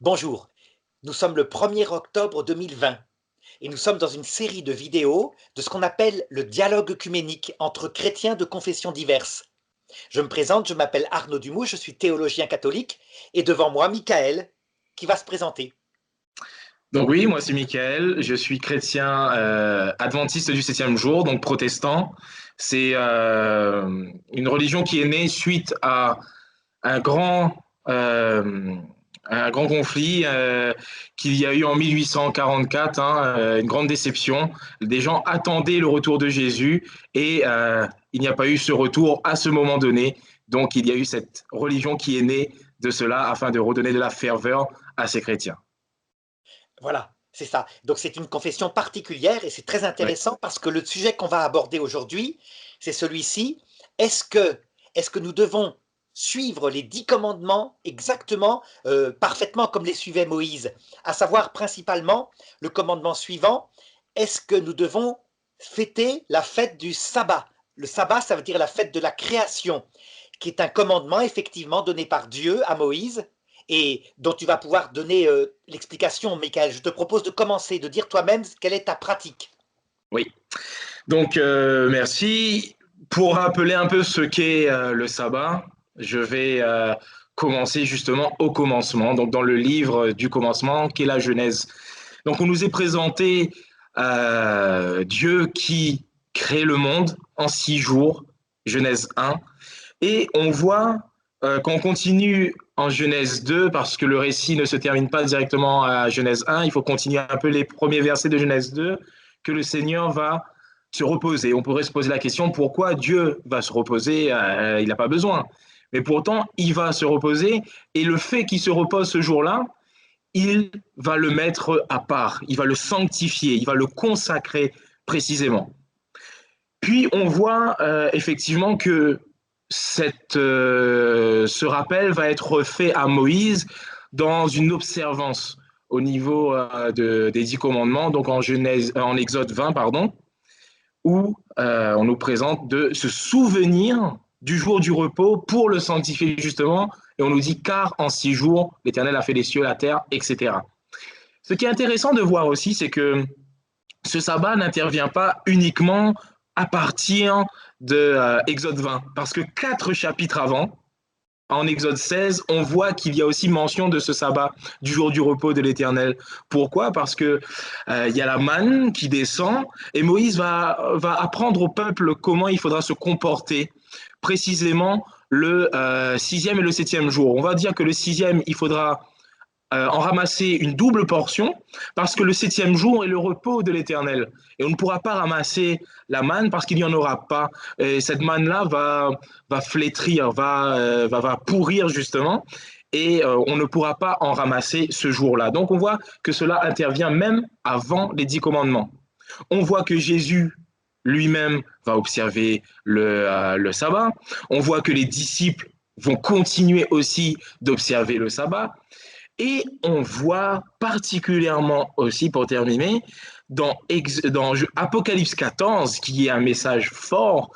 Bonjour, nous sommes le 1er octobre 2020 et nous sommes dans une série de vidéos de ce qu'on appelle le dialogue œcuménique entre chrétiens de confessions diverses. Je me présente, je m'appelle Arnaud Dumouch, je suis théologien catholique et devant moi Michael qui va se présenter. Donc oui, moi c'est Michael, je suis chrétien adventiste du septième jour, donc protestant. C'est une religion qui est née suite à un grand, euh, un grand conflit qu'il y a eu en 1844, une grande déception. Des gens attendaient le retour de Jésus et il n'y a pas eu ce retour à ce moment donné. Donc il y a eu cette religion qui est née de cela afin de redonner de la ferveur à ces chrétiens. Voilà, c'est ça. Donc c'est une confession particulière et c'est très Oui. intéressant parce que le sujet qu'on va aborder aujourd'hui, c'est celui-ci. Est-ce que, est-ce que nous devons suivre les 10 commandements exactement, parfaitement comme les suivait Moïse, à savoir principalement le commandement suivant, est-ce que nous devons fêter la fête du sabbat? Le sabbat, ça veut dire la fête de la création, qui est un commandement effectivement donné par Dieu à Moïse et dont tu vas pouvoir donner l'explication, Michael. Je te propose de commencer, de dire toi-même quelle est ta pratique. Oui. Donc, merci. Pour rappeler un peu ce qu'est le sabbat, je vais commencer justement au commencement, donc dans le livre du commencement, qui est la Genèse. Donc, on nous est présenté Dieu qui crée le monde en 6 jours, Genèse 1, et on voit, quand on continue en Genèse 2, parce que le récit ne se termine pas directement à Genèse 1, il faut continuer un peu les premiers versets de Genèse 2, que le Seigneur va se reposer. On pourrait se poser la question, pourquoi Dieu va se reposer? Il n'a pas besoin. Mais pourtant, il va se reposer, et le fait qu'il se repose ce jour-là, il va le mettre à part, il va le sanctifier, il va le consacrer précisément. Puis on voit effectivement que ce rappel va être fait à Moïse dans une observance au niveau des 10 commandements, donc en Exode 20, pardon, où on nous présente de se souvenir du jour du repos pour le sanctifier justement, et on nous dit car en 6 jours l'Éternel a fait les cieux, la terre, etc. Ce qui est intéressant de voir aussi, c'est que ce sabbat n'intervient pas uniquement à partir de Exode 20, parce que 4 chapitres avant, en Exode 16, on voit qu'il y a aussi mention de ce sabbat, du jour du repos de l'Éternel. Pourquoi? Parce que il y a la manne qui descend et Moïse va apprendre au peuple comment il faudra se comporter, précisément le 6e et le 7e jour. On va dire que le 6e, il faudra en ramasser une double portion, parce que le 7e jour est le repos de l'Éternel. Et on ne pourra pas ramasser la manne parce qu'il n'y en aura pas. Et cette manne-là va flétrir, va pourrir justement, et on ne pourra pas en ramasser ce jour-là. Donc on voit que cela intervient même avant les 10 commandements. On voit que Jésus lui-même va observer le sabbat. On voit que les disciples vont continuer aussi d'observer le sabbat. Et on voit particulièrement aussi, pour terminer, dans Apocalypse 14, qui est un message fort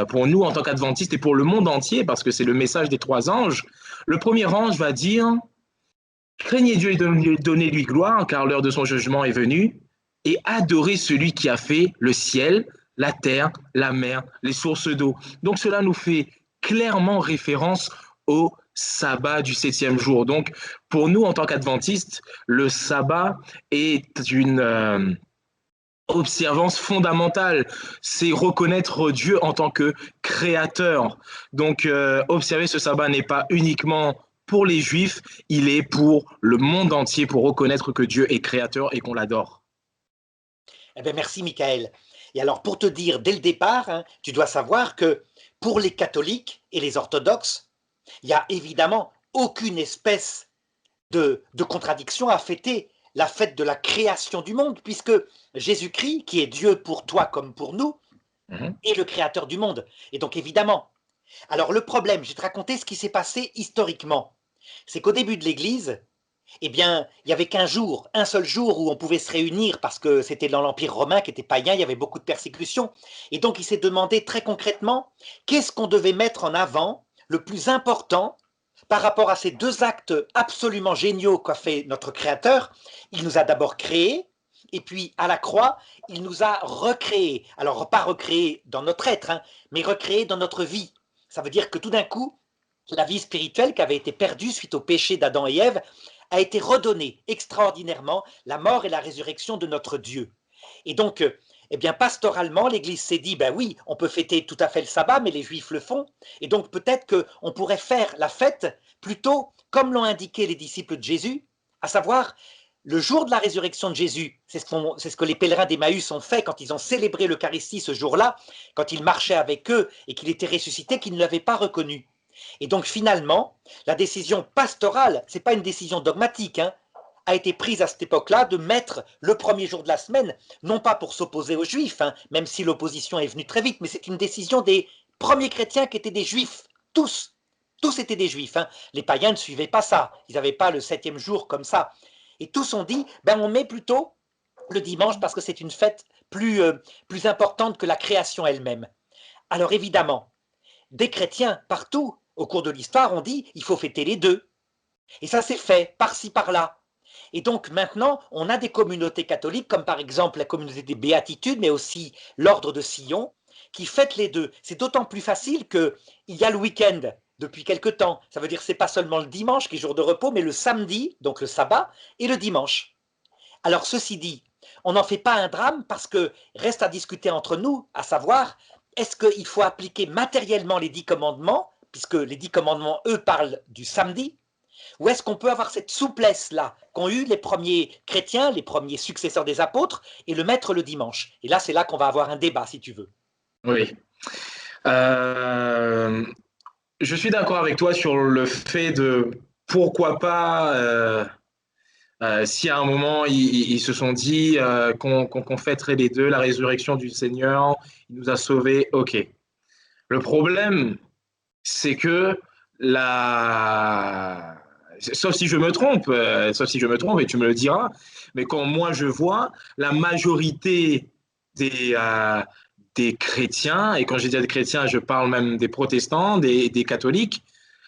pour nous en tant qu'adventistes et pour le monde entier, parce que c'est le message des 3 anges. Le premier ange va dire, craignez Dieu et donnez-lui gloire, car l'heure de son jugement est venue, et adorez celui qui a fait le ciel, la terre, la mer, les sources d'eau. Donc cela nous fait clairement référence au sabbat du 7e jour. Donc pour nous, en tant qu'adventistes, le sabbat est une observance fondamentale. C'est reconnaître Dieu en tant que créateur. Donc observer ce sabbat n'est pas uniquement pour les Juifs, il est pour le monde entier, pour reconnaître que Dieu est créateur et qu'on l'adore. Eh bien, merci, Michael. Et alors, pour te dire dès le départ, hein, tu dois savoir que pour les catholiques et les orthodoxes, il n'y a évidemment aucune espèce de contradiction à fêter la fête de la création du monde, puisque Jésus-Christ, qui est Dieu pour toi comme pour nous, Mhm. est le créateur du monde. Et donc évidemment. Alors le problème, je vais te raconter ce qui s'est passé historiquement. C'est qu'au début de l'Église, eh bien, il n'y avait qu'un jour, un seul jour où on pouvait se réunir parce que c'était dans l'Empire romain qui était païen, il y avait beaucoup de persécutions. Et donc il s'est demandé très concrètement qu'est-ce qu'on devait mettre en avant, le plus important, par rapport à ces deux actes absolument géniaux qu'a fait notre Créateur. Il nous a d'abord créés, et puis à la croix, il nous a recréés. Alors pas recréés dans notre être, hein, mais recréés dans notre vie. Ça veut dire que tout d'un coup, la vie spirituelle qui avait été perdue suite au péché d'Adam et Ève a été redonnée extraordinairement, la mort et la résurrection de notre Dieu. Et donc, eh bien, pastoralement, l'Église s'est dit, ben oui, on peut fêter tout à fait le sabbat, mais les Juifs le font. Et donc, peut-être qu'on pourrait faire la fête plutôt comme l'ont indiqué les disciples de Jésus, à savoir le jour de la résurrection de Jésus. C'est ce que les pèlerins d'Emmaüs ont fait quand ils ont célébré l'Eucharistie ce jour-là, quand il marchait avec eux et qu'il était ressuscité, qu'ils ne l'avaient pas reconnu. Et donc, finalement, la décision pastorale, ce n'est pas une décision dogmatique, hein, a été prise à cette époque-là de mettre le premier jour de la semaine, non pas pour s'opposer aux Juifs, hein, même si l'opposition est venue très vite, mais c'est une décision des premiers chrétiens qui étaient des Juifs, tous. Tous étaient des Juifs. Hein. Les païens ne suivaient pas ça. Ils n'avaient pas le 7e jour comme ça. Et tous ont dit, ben on met plutôt le dimanche parce que c'est une fête plus importante que la création elle-même. Alors évidemment, des chrétiens partout au cours de l'histoire ont dit, il faut fêter les deux. Et ça s'est fait par-ci par-là. Et donc maintenant, on a des communautés catholiques, comme par exemple la communauté des Béatitudes, mais aussi l'ordre de Sion, qui fêtent les deux. C'est d'autant plus facile qu'il y a le week-end depuis quelque temps. Ça veut dire que ce n'est pas seulement le dimanche qui est jour de repos, mais le samedi, donc le sabbat, et le dimanche. Alors ceci dit, on n'en fait pas un drame parce que reste à discuter entre nous, à savoir, est-ce qu'il faut appliquer matériellement les 10 commandements, puisque les 10 commandements, eux, parlent du samedi, ou est-ce qu'on peut avoir cette souplesse-là qu'ont eu les premiers chrétiens, les premiers successeurs des apôtres, et le mettre le dimanche? Et là, c'est là qu'on va avoir un débat, si tu veux. Oui. Je suis d'accord avec toi sur le fait de pourquoi pas, si à un moment ils se sont dit qu'on fêterait les deux, la résurrection du Seigneur, il nous a sauvés, ok. Le problème, c'est que la... Sauf si je me trompe, et tu me le diras, mais quand moi je vois la majorité des chrétiens, et quand j'ai dit des chrétiens, je parle même des protestants, des catholiques,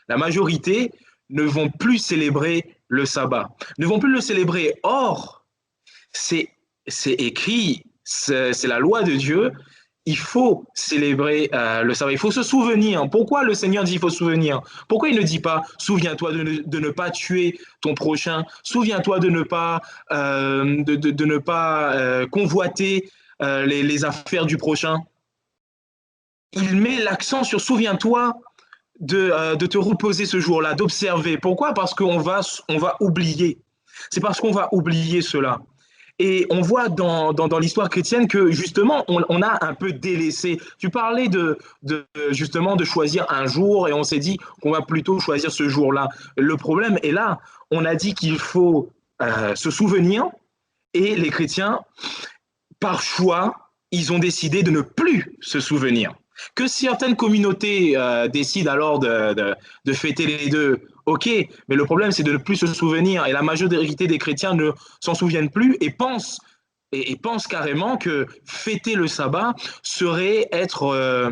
la majorité ne vont plus célébrer le sabbat, ne vont plus le célébrer. Or, c'est écrit, c'est la loi de Dieu, il faut célébrer le sabbat, il faut se souvenir. Pourquoi le Seigneur dit il faut se souvenir? Pourquoi il ne dit pas souviens-toi de ne pas tuer ton prochain, souviens-toi de ne pas, de ne pas convoiter les affaires du prochain? Il met l'accent sur souviens-toi de te reposer ce jour-là, d'observer. Pourquoi? Parce qu'on on va oublier. C'est parce qu'on va oublier cela. Et on voit dans l'histoire chrétienne que justement, on a un peu délaissé. Tu parlais justement de choisir un jour et on s'est dit qu'on va plutôt choisir ce jour-là. Le problème est là. On a dit qu'il faut se souvenir et les chrétiens, par choix, ils ont décidé de ne plus se souvenir. Que certaines communautés décident alors de fêter les deux, ok, mais le problème c'est de ne plus se souvenir et la majorité des chrétiens ne s'en souviennent plus et pensent carrément que fêter le sabbat serait être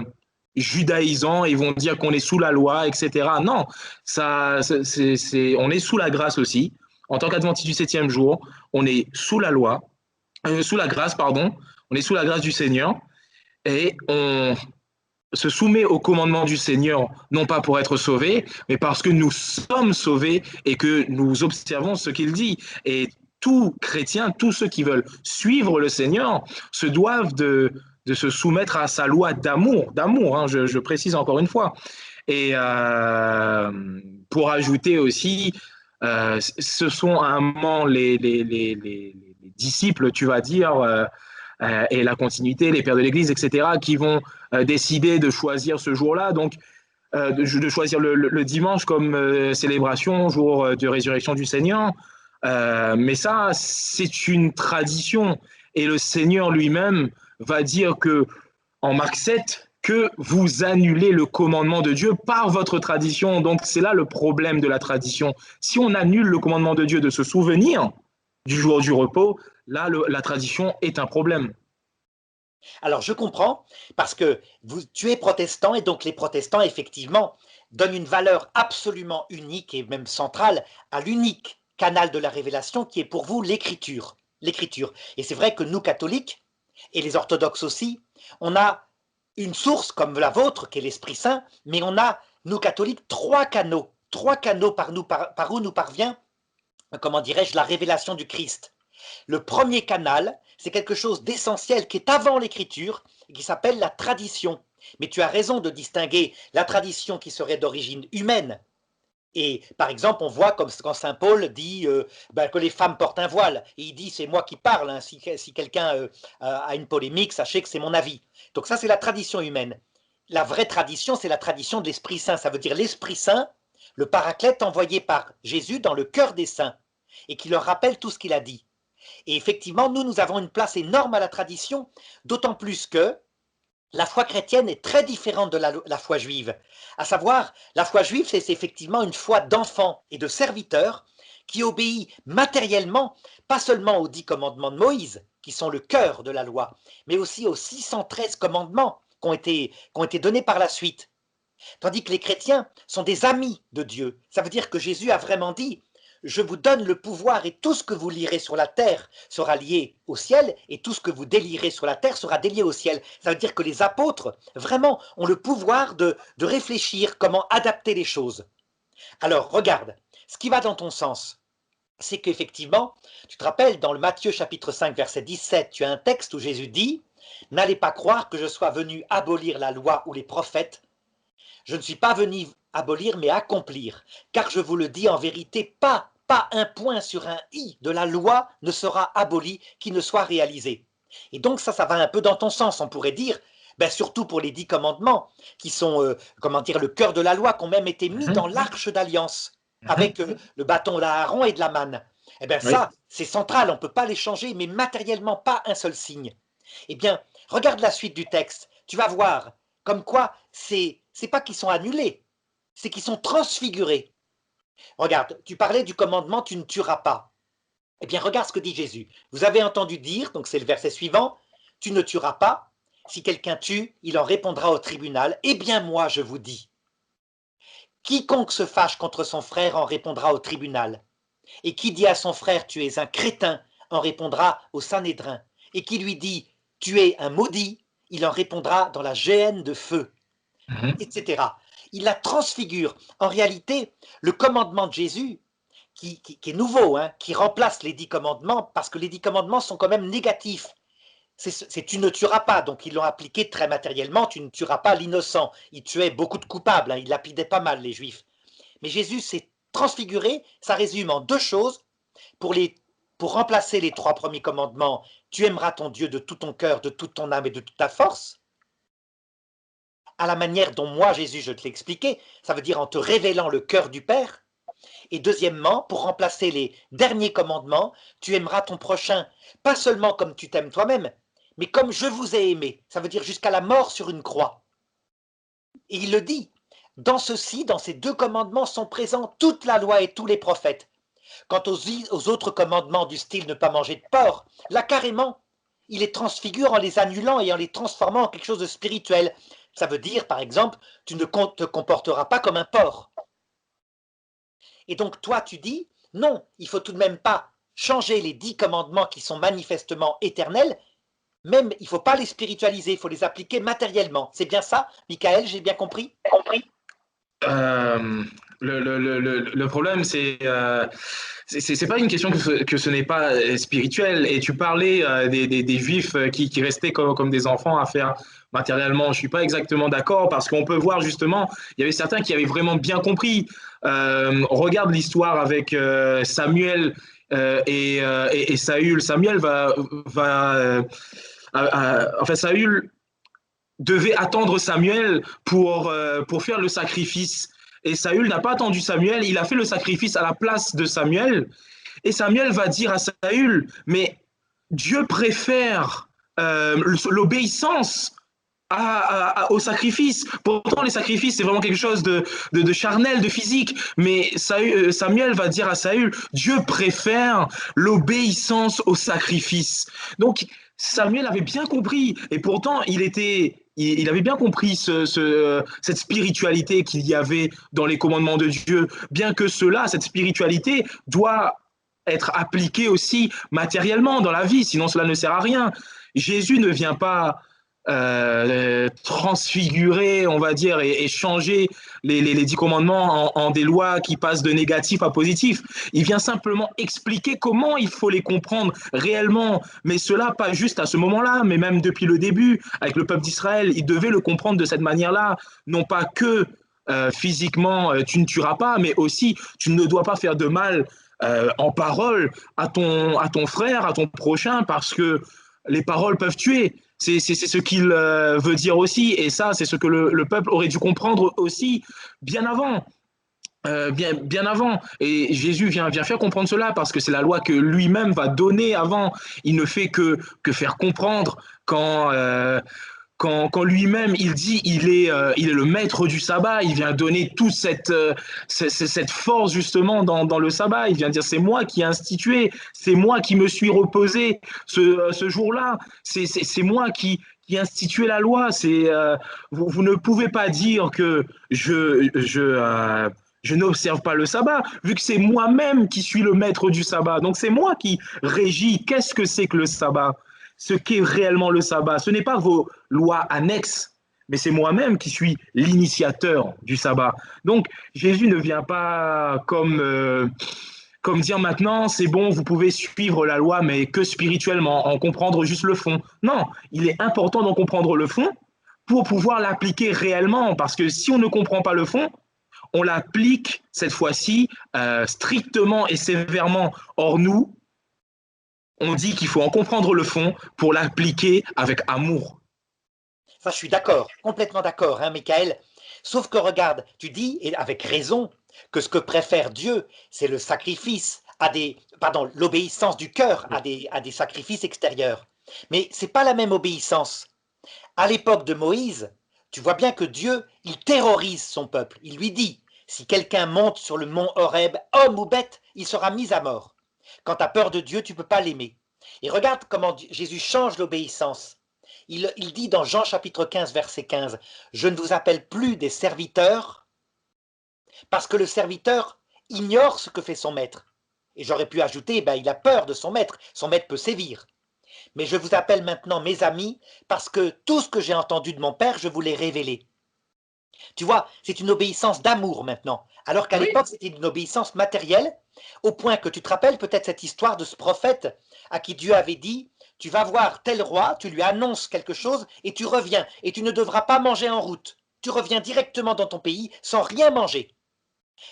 judaïsant et vont dire qu'on est sous la loi, etc. Non, on est sous la grâce aussi. En tant qu'adventiste du 7e jour, on est sous la loi, sous la grâce, pardon, on est sous la grâce du Seigneur et on se soumet au commandement du Seigneur, non pas pour être sauvés, mais parce que nous sommes sauvés et que nous observons ce qu'il dit. Et tout chrétien, tous ceux qui veulent suivre le Seigneur, se doivent de se soumettre à sa loi d'amour, hein, je précise encore une fois. Et pour ajouter aussi, ce sont à un moment les disciples, tu vas dire, et la continuité, les pères de l'Église, etc., qui vont décider de choisir ce jour-là, donc de choisir le dimanche comme célébration, jour de résurrection du Seigneur. Mais ça, c'est une tradition. Et le Seigneur lui-même va dire que, en Marc 7, que vous annulez le commandement de Dieu par votre tradition. Donc c'est là le problème de la tradition. Si on annule le commandement de Dieu de se souvenir du jour du repos, là, la tradition est un problème. Alors je comprends, parce que tu es protestant, et donc les protestants, effectivement, donne une valeur absolument unique et même centrale à l'unique canal de la révélation qui est pour vous l'écriture. L'écriture. Et c'est vrai que nous, catholiques, et les orthodoxes aussi, on a une source comme la vôtre, qui est l'Esprit Saint, mais on a, nous catholiques, trois canaux par où nous parvient, comment dirais-je, la révélation du Christ. Le premier canal, c'est quelque chose d'essentiel qui est avant l'écriture, et qui s'appelle la tradition. Mais tu as raison de distinguer la tradition qui serait d'origine humaine. Et par exemple, on voit comme quand saint Paul dit que les femmes portent un voile. Et il dit, c'est moi qui parle, hein. Si quelqu'un a une polémique, sachez que c'est mon avis. Donc ça, c'est la tradition humaine. La vraie tradition, c'est la tradition de l'Esprit Saint. Ça veut dire l'Esprit Saint, le paraclète envoyé par Jésus dans le cœur des saints, et qui leur rappelle tout ce qu'il a dit. Et effectivement, nous avons une place énorme à la tradition, d'autant plus que la foi chrétienne est très différente de la foi juive. À savoir, la foi juive, c'est effectivement une foi d'enfant et de serviteur qui obéit matériellement, pas seulement aux 10 commandements de Moïse, qui sont le cœur de la loi, mais aussi aux 613 commandements qui ont été donnés par la suite. Tandis que les chrétiens sont des amis de Dieu. Ça veut dire que Jésus a vraiment dit: je vous donne le pouvoir et tout ce que vous lirez sur la terre sera lié au ciel et tout ce que vous délirez sur la terre sera délié au ciel. Ça veut dire que les apôtres, vraiment, ont le pouvoir de réfléchir comment adapter les choses. Alors, regarde, ce qui va dans ton sens, c'est qu'effectivement, tu te rappelles, dans le Matthieu chapitre 5, verset 17, tu as un texte où Jésus dit: « N'allez pas croire que je sois venu abolir la loi ou les prophètes. Je ne suis pas venu abolir, mais accomplir. Car je vous le dis en vérité, pas un point sur un i de la loi ne sera aboli qui ne soit réalisé. » Et donc ça va un peu dans ton sens. On pourrait dire, surtout pour les 10 commandements, qui sont, comment dire, le cœur de la loi, qui ont même été mis dans l'arche d'alliance, avec le bâton d'Aaron et de la manne. Eh bien ça, c'est central, on ne peut pas les changer, mais matériellement, pas un seul signe. Eh bien, regarde la suite du texte. Tu vas voir comme quoi c'est pas qu'ils sont annulés, c'est qu'ils sont transfigurés. Regarde, tu parlais du commandement « tu ne tueras pas ». Eh bien, regarde ce que dit Jésus. Vous avez entendu dire, donc c'est le verset suivant, « Tu ne tueras pas. Si quelqu'un tue, il en répondra au tribunal. Eh bien, moi, je vous dis, quiconque se fâche contre son frère en répondra au tribunal. Et qui dit à son frère, tu es un crétin, en répondra au Sanhédrin. Et qui lui dit, tu es un maudit, il en répondra dans la géhenne de feu. » Etc. Il la transfigure. En réalité, le commandement de Jésus, qui est nouveau, hein, qui remplace les 10 commandements, parce que les 10 commandements sont quand même négatifs. C'est tu ne tueras pas, donc ils l'ont appliqué très matériellement, tu ne tueras pas l'innocent. Il tuait beaucoup de coupables, hein, il lapidait pas mal les Juifs. Mais Jésus s'est transfiguré, ça résume en 2 choses. Pour remplacer les 3 premiers commandements, tu aimeras ton Dieu de tout ton cœur, de toute ton âme et de toute ta force, à la manière dont moi, Jésus, je te l'ai expliqué, ça veut dire en te révélant le cœur du Père. Et deuxièmement, pour remplacer les derniers commandements, tu aimeras ton prochain, pas seulement comme tu t'aimes toi-même, mais comme je vous ai aimé, ça veut dire jusqu'à la mort sur une croix. Et il le dit, dans ceci, dans ces 2 commandements sont présents toute la loi et tous les prophètes. Quant aux autres commandements du style ne pas manger de porc, là carrément, il les transfigure en les annulant et en les transformant en quelque chose de spirituel. Ça veut dire, par exemple, tu ne te comporteras pas comme un porc. Et donc toi, tu dis, non, il ne faut tout de même pas changer les 10 commandements qui sont manifestement éternels, même il ne faut pas les spiritualiser, il faut les appliquer matériellement. C'est bien ça, Michael, j'ai bien compris? Le problème, c'est pas une question que ce n'est pas spirituel. Et tu parlais des Juifs qui restaient comme des enfants à faire matériellement. Je suis pas exactement d'accord parce qu'on peut voir justement, il y avait certains qui avaient vraiment bien compris. Regarde l'histoire avec Samuel et Saül. Samuel enfin Saül devait attendre Samuel pour faire le sacrifice. Et Saül n'a pas attendu Samuel, il a fait le sacrifice à la place de Samuel. Et Samuel va dire à Saül, mais Dieu préfère l'obéissance au sacrifice. Pourtant, les sacrifices, c'est vraiment quelque chose de charnel, de physique. Mais Samuel va dire à Saül, Dieu préfère l'obéissance au sacrifice. Donc, Samuel avait bien compris. Et pourtant, il était il avait bien compris cette spiritualité qu'il y avait dans les commandements de Dieu, bien que cette spiritualité doit être appliquée aussi matériellement dans la vie, sinon cela ne sert à rien. Jésus ne vient pas transfigurer, on va dire, et changer les 10 commandements en des lois qui passent de négatif à positif. Il vient simplement expliquer comment il faut les comprendre réellement, mais cela pas juste à ce moment-là, mais même depuis le début, avec le peuple d'Israël, il devait le comprendre de cette manière-là, non pas que physiquement tu ne tueras pas, mais aussi tu ne dois pas faire de mal en parole à ton frère, à ton prochain, parce que les paroles peuvent tuer. C'est ce qu'il veut dire aussi, et ça, c'est ce que le peuple aurait dû comprendre aussi bien avant. Bien avant. Et Jésus vient faire comprendre cela parce que c'est la loi que lui-même va donner avant. Il ne fait que faire comprendre quand lui-même il dit il est le maître du sabbat, il vient donner toute cette force justement dans le sabbat. Il vient dire c'est moi qui ai institué, c'est moi qui me suis reposé ce jour-là, c'est moi qui ai institué la loi. Vous ne pouvez pas dire que je n'observe pas le sabbat, vu que c'est moi-même qui suis le maître du sabbat. Donc c'est moi qui régis. Qu'est-ce que c'est que le sabbat? Ce qu'est réellement le sabbat. Ce n'est pas vos lois annexes, mais c'est moi-même qui suis l'initiateur du sabbat. Donc Jésus ne vient pas comme dire maintenant, c'est bon, vous pouvez suivre la loi, mais que spirituellement, en comprendre juste le fond. Non, il est important d'en comprendre le fond pour pouvoir l'appliquer réellement, parce que si on ne comprend pas le fond, on l'applique cette fois-ci strictement et sévèrement. Or, nous, on dit qu'il faut en comprendre le fond pour l'appliquer avec amour. Ça, je suis d'accord, complètement d'accord, hein, Michael. Sauf que regarde, tu dis, et avec raison, que ce que préfère Dieu, c'est le sacrifice, l'obéissance du cœur à des sacrifices extérieurs. Mais ce n'est pas la même obéissance. À l'époque de Moïse, tu vois bien que Dieu, il terrorise son peuple. Il lui dit, si quelqu'un monte sur le mont Horeb, homme ou bête, il sera mis à mort. Quand tu as peur de Dieu, tu ne peux pas l'aimer. Et regarde comment Jésus change l'obéissance. Il dit dans Jean chapitre 15, verset 15, « Je ne vous appelle plus des serviteurs, parce que le serviteur ignore ce que fait son maître. » Et j'aurais pu ajouter, il a peur de son maître peut sévir. « Mais je vous appelle maintenant mes amis, parce que tout ce que j'ai entendu de mon Père, je vous l'ai révélé. » Tu vois, c'est une obéissance d'amour maintenant, alors qu'à l'époque, c'était une obéissance matérielle, au point que tu te rappelles peut-être cette histoire de ce prophète à qui Dieu avait dit, tu vas voir tel roi, tu lui annonces quelque chose et tu reviens, et tu ne devras pas manger en route. Tu reviens directement dans ton pays sans rien manger.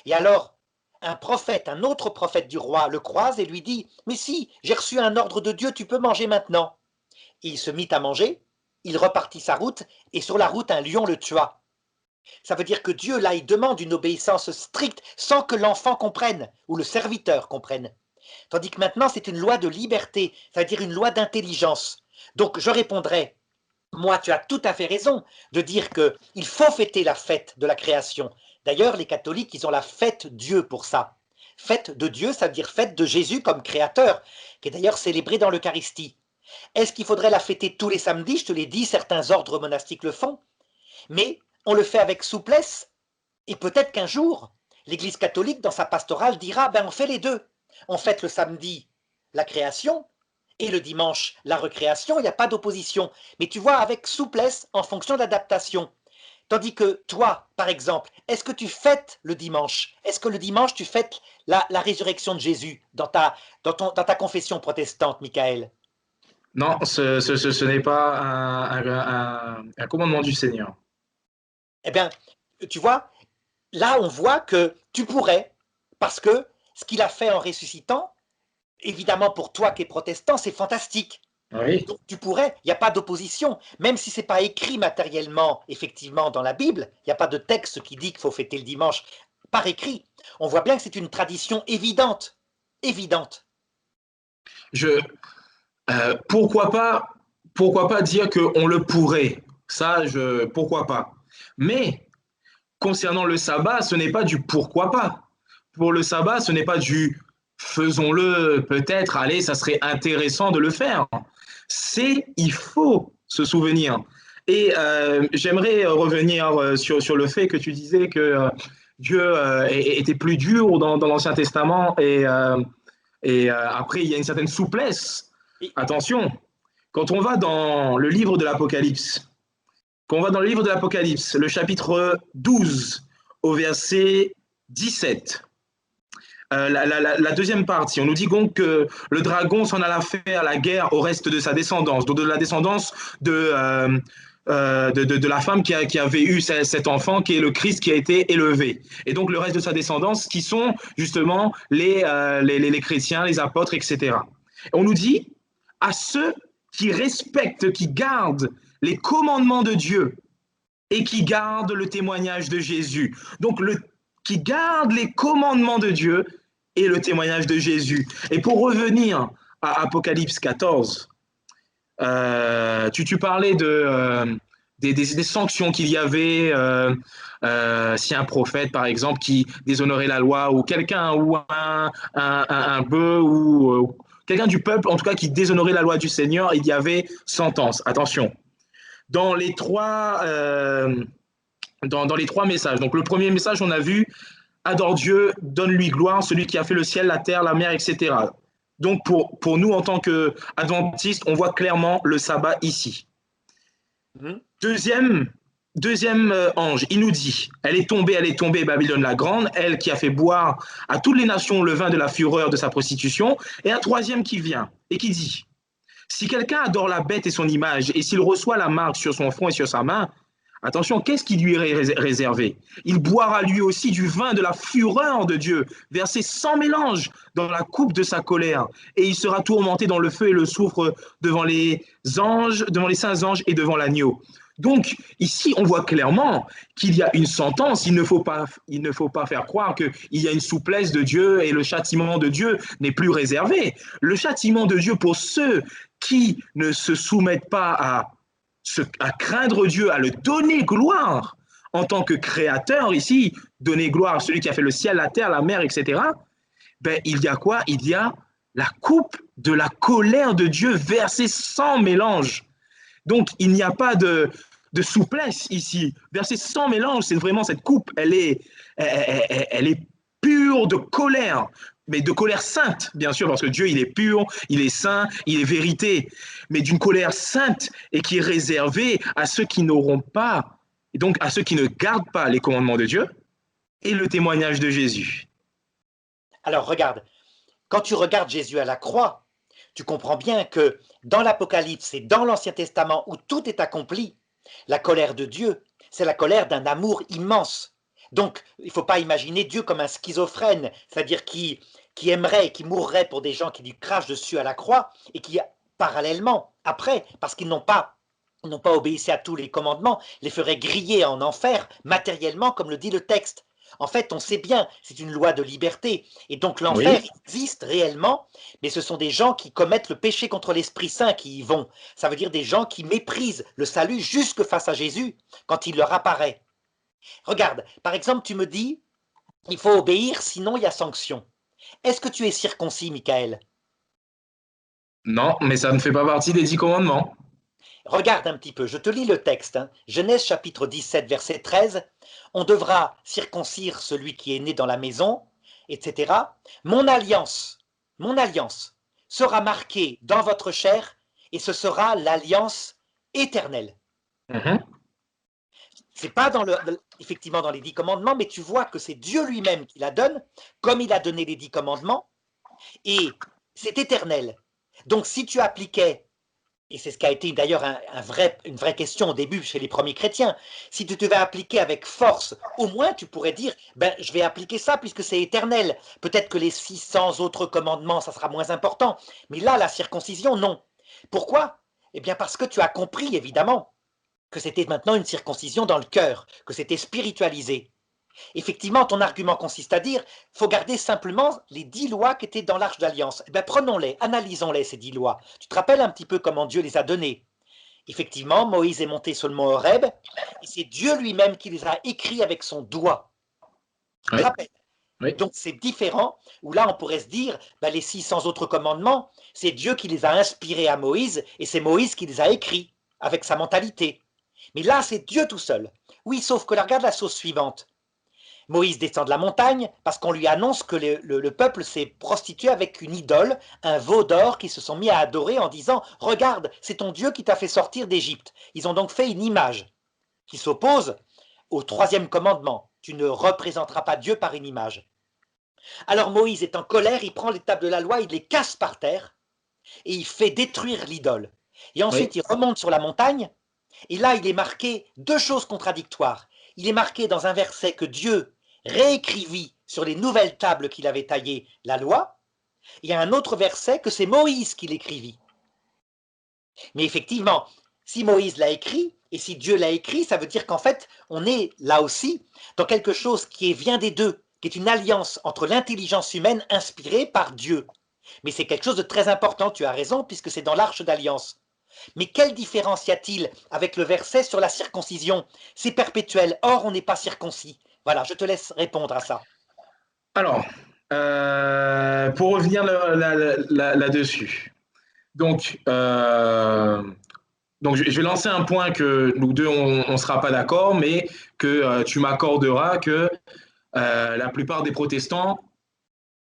Et alors, un autre prophète du roi le croise et lui dit, mais si, j'ai reçu un ordre de Dieu, tu peux manger maintenant. Et il se mit à manger, il repartit sa route, et sur la route, un lion le tua. Ça veut dire que Dieu, là, il demande une obéissance stricte sans que l'enfant comprenne, ou le serviteur comprenne. Tandis que maintenant, c'est une loi de liberté, ça veut dire une loi d'intelligence. Donc, je répondrai, moi, tu as tout à fait raison de dire qu'il faut fêter la fête de la création. D'ailleurs, les catholiques, ils ont la fête Dieu pour ça. Fête de Dieu, ça veut dire fête de Jésus comme créateur, qui est d'ailleurs célébrée dans l'Eucharistie. Est-ce qu'il faudrait la fêter tous les samedis? Je te l'ai dit, certains ordres monastiques le font. Mais on le fait avec souplesse, et peut-être qu'un jour, l'Église catholique, dans sa pastorale, dira, on fait les deux. On fête le samedi la création, et le dimanche la recréation, il n'y a pas d'opposition. Mais tu vois, avec souplesse, en fonction d'adaptation. Tandis que toi, par exemple, est-ce que tu fêtes le dimanche? Est-ce que le dimanche, tu fêtes la résurrection de Jésus dans ta confession protestante, Michael? Non, ce n'est pas un commandement du Seigneur. Eh bien, tu vois, là, on voit que tu pourrais, parce que ce qu'il a fait en ressuscitant, évidemment pour toi qui es protestant, c'est fantastique. Oui. Donc tu pourrais, il n'y a pas d'opposition, même si ce n'est pas écrit matériellement, effectivement, dans la Bible, il n'y a pas de texte qui dit qu'il faut fêter le dimanche par écrit. On voit bien que c'est une tradition évidente, évidente. Pourquoi pas dire qu'on le pourrait, ça, pourquoi pas. Mais concernant le sabbat, ce n'est pas du pourquoi pas. Pour le sabbat, ce n'est pas du faisons-le peut-être, allez, ça serait intéressant de le faire. Il faut se souvenir. Et j'aimerais revenir sur le fait que tu disais que Dieu était plus dur dans l'Ancien Testament et après, il y a une certaine souplesse. Et- Attention, quand on va dans le livre de l'Apocalypse, quand on va dans le livre de l'Apocalypse, le chapitre 12 au verset 17, la deuxième partie, on nous dit donc que le dragon s'en alla faire la guerre au reste de sa descendance, donc de la descendance de la femme qui avait eu cet enfant, qui est le Christ qui a été élevé. Et donc le reste de sa descendance, qui sont justement les chrétiens, les apôtres, etc. Et on nous dit, à ceux qui respectent, qui gardent les commandements de Dieu et qui gardent le témoignage de Jésus. Donc, qui gardent les commandements de Dieu et le témoignage de Jésus. Et pour revenir à Apocalypse 14, tu parlais des sanctions qu'il y avait si un prophète, par exemple, qui déshonorait la loi, ou quelqu'un, ou un bœuf, ou quelqu'un du peuple, en tout cas, qui déshonorait la loi du Seigneur, il y avait sentence. Attention. Dans les trois, dans les trois messages. Donc, le premier message, on a vu adore Dieu, donne-lui gloire, celui qui a fait le ciel, la terre, la mer, etc. Donc, pour nous, en tant qu'adventistes, on voit clairement le sabbat ici. Deuxième ange, il nous dit, elle est tombée, Babylone la grande, elle qui a fait boire à toutes les nations le vin de la fureur de sa prostitution. Et un troisième qui vient et qui dit, si quelqu'un adore la bête et son image, et s'il reçoit la marque sur son front et sur sa main, attention, qu'est-ce qui lui est réservé? Il boira lui aussi du vin de la fureur de Dieu, versé sans mélange dans la coupe de sa colère, et il sera tourmenté dans le feu et le soufre devant les anges, devant les saints anges et devant l'agneau. Donc, ici, on voit clairement qu'il y a une sentence. Il ne faut pas faire croire qu'il y a une souplesse de Dieu et le châtiment de Dieu n'est plus réservé. Le châtiment de Dieu pour ceux qui ne se soumettent pas à craindre Dieu, à le donner gloire en tant que créateur ici, donner gloire à celui qui a fait le ciel, la terre, la mer, etc. Ben, il y a quoi? Il y a la coupe de la colère de Dieu versée sans mélange. Donc, il n'y a pas de souplesse ici. Versée sans mélange, c'est vraiment cette coupe, elle est pure de colère, mais de colère sainte, bien sûr, parce que Dieu, il est pur, il est saint, il est vérité, mais d'une colère sainte et qui est réservée à ceux qui n'auront pas, et donc à ceux qui ne gardent pas les commandements de Dieu et le témoignage de Jésus. Alors, regarde, quand tu regardes Jésus à la croix, tu comprends bien que dans l'Apocalypse et dans l'Ancien Testament où tout est accompli, la colère de Dieu, c'est la colère d'un amour immense. Donc, il ne faut pas imaginer Dieu comme un schizophrène, c'est-à-dire qui aimerait et qui mourrait pour des gens qui lui crachent dessus à la croix et qui, parallèlement, après, parce qu'ils n'ont pas obéi à tous les commandements, les ferait griller en enfer matériellement, comme le dit le texte. En fait, on sait bien, c'est une loi de liberté. Et donc l'enfer Oui. existe réellement, mais ce sont des gens qui commettent le péché contre l'Esprit Saint qui y vont. Ça veut dire des gens qui méprisent le salut jusque face à Jésus quand il leur apparaît. Regarde, par exemple, tu me dis, il faut obéir, sinon il y a sanction. Est-ce que tu es circoncis, Michael? Non, mais ça ne fait pas partie des 10 commandements. Regarde un petit peu, je te lis le texte. Genèse chapitre 17, verset 13. On devra circoncire celui qui est né dans la maison, etc. Mon alliance sera marquée dans votre chair et ce sera l'alliance éternelle. C'est pas effectivement dans les 10 commandements, mais tu vois que c'est Dieu lui-même qui la donne, comme il a donné les 10 commandements, et c'est éternel. Donc si tu appliquais, et c'est ce qui a été d'ailleurs une vraie question au début chez les premiers chrétiens, si tu devais appliquer avec force, au moins tu pourrais dire, ben je vais appliquer ça puisque c'est éternel. Peut-être que les 600 autres commandements, ça sera moins important, mais là, la circoncision, non. Pourquoi? Eh bien parce que tu as compris, évidemment, que c'était maintenant une circoncision dans le cœur, que c'était spiritualisé. Effectivement, ton argument consiste à dire il faut garder simplement les 10 lois qui étaient dans l'Arche d'Alliance. Eh bien, prenons-les, analysons-les, ces 10 lois. Tu te rappelles un petit peu comment Dieu les a données? Effectivement, Moïse est monté sur le mont Horeb, et c'est Dieu lui-même qui les a écrits avec son doigt. Tu te Oui. rappelles? Oui. Donc c'est différent, où là on pourrait se dire, ben, les 600 autres commandements, c'est Dieu qui les a inspirés à Moïse, et c'est Moïse qui les a écrits, avec sa mentalité. Mais là, c'est Dieu tout seul. Oui, sauf que là, regarde la chose suivante. Moïse descend de la montagne parce qu'on lui annonce que le peuple s'est prostitué avec une idole, un veau d'or qu'ils se sont mis à adorer en disant « Regarde, c'est ton Dieu qui t'a fait sortir d'Égypte ». Ils ont donc fait une image qui s'oppose au troisième commandement. Tu ne représenteras pas Dieu par une image. Alors Moïse est en colère, il prend les tables de la loi, il les casse par terre et il fait détruire l'idole. Et ensuite, Oui. il remonte sur la montagne et là, il est marqué deux choses contradictoires. Il est marqué dans un verset que Dieu réécrivit sur les nouvelles tables qu'il avait taillées la loi. Il y a un autre verset que c'est Moïse qui l'écrivit. Mais effectivement, si Moïse l'a écrit et si Dieu l'a écrit, ça veut dire qu'en fait, on est là aussi dans quelque chose qui vient des deux, qui est une alliance entre l'intelligence humaine inspirée par Dieu. Mais c'est quelque chose de très important, tu as raison, puisque c'est dans l'Arche d'Alliance. Mais quelle différence y a-t-il avec le verset sur la circoncision? C'est perpétuel, or on n'est pas circoncis. Voilà, je te laisse répondre à ça. Alors, pour revenir là-dessus, donc, donc, je vais lancer un point que nous deux, on ne sera pas d'accord, mais que tu m'accorderas que la plupart des protestants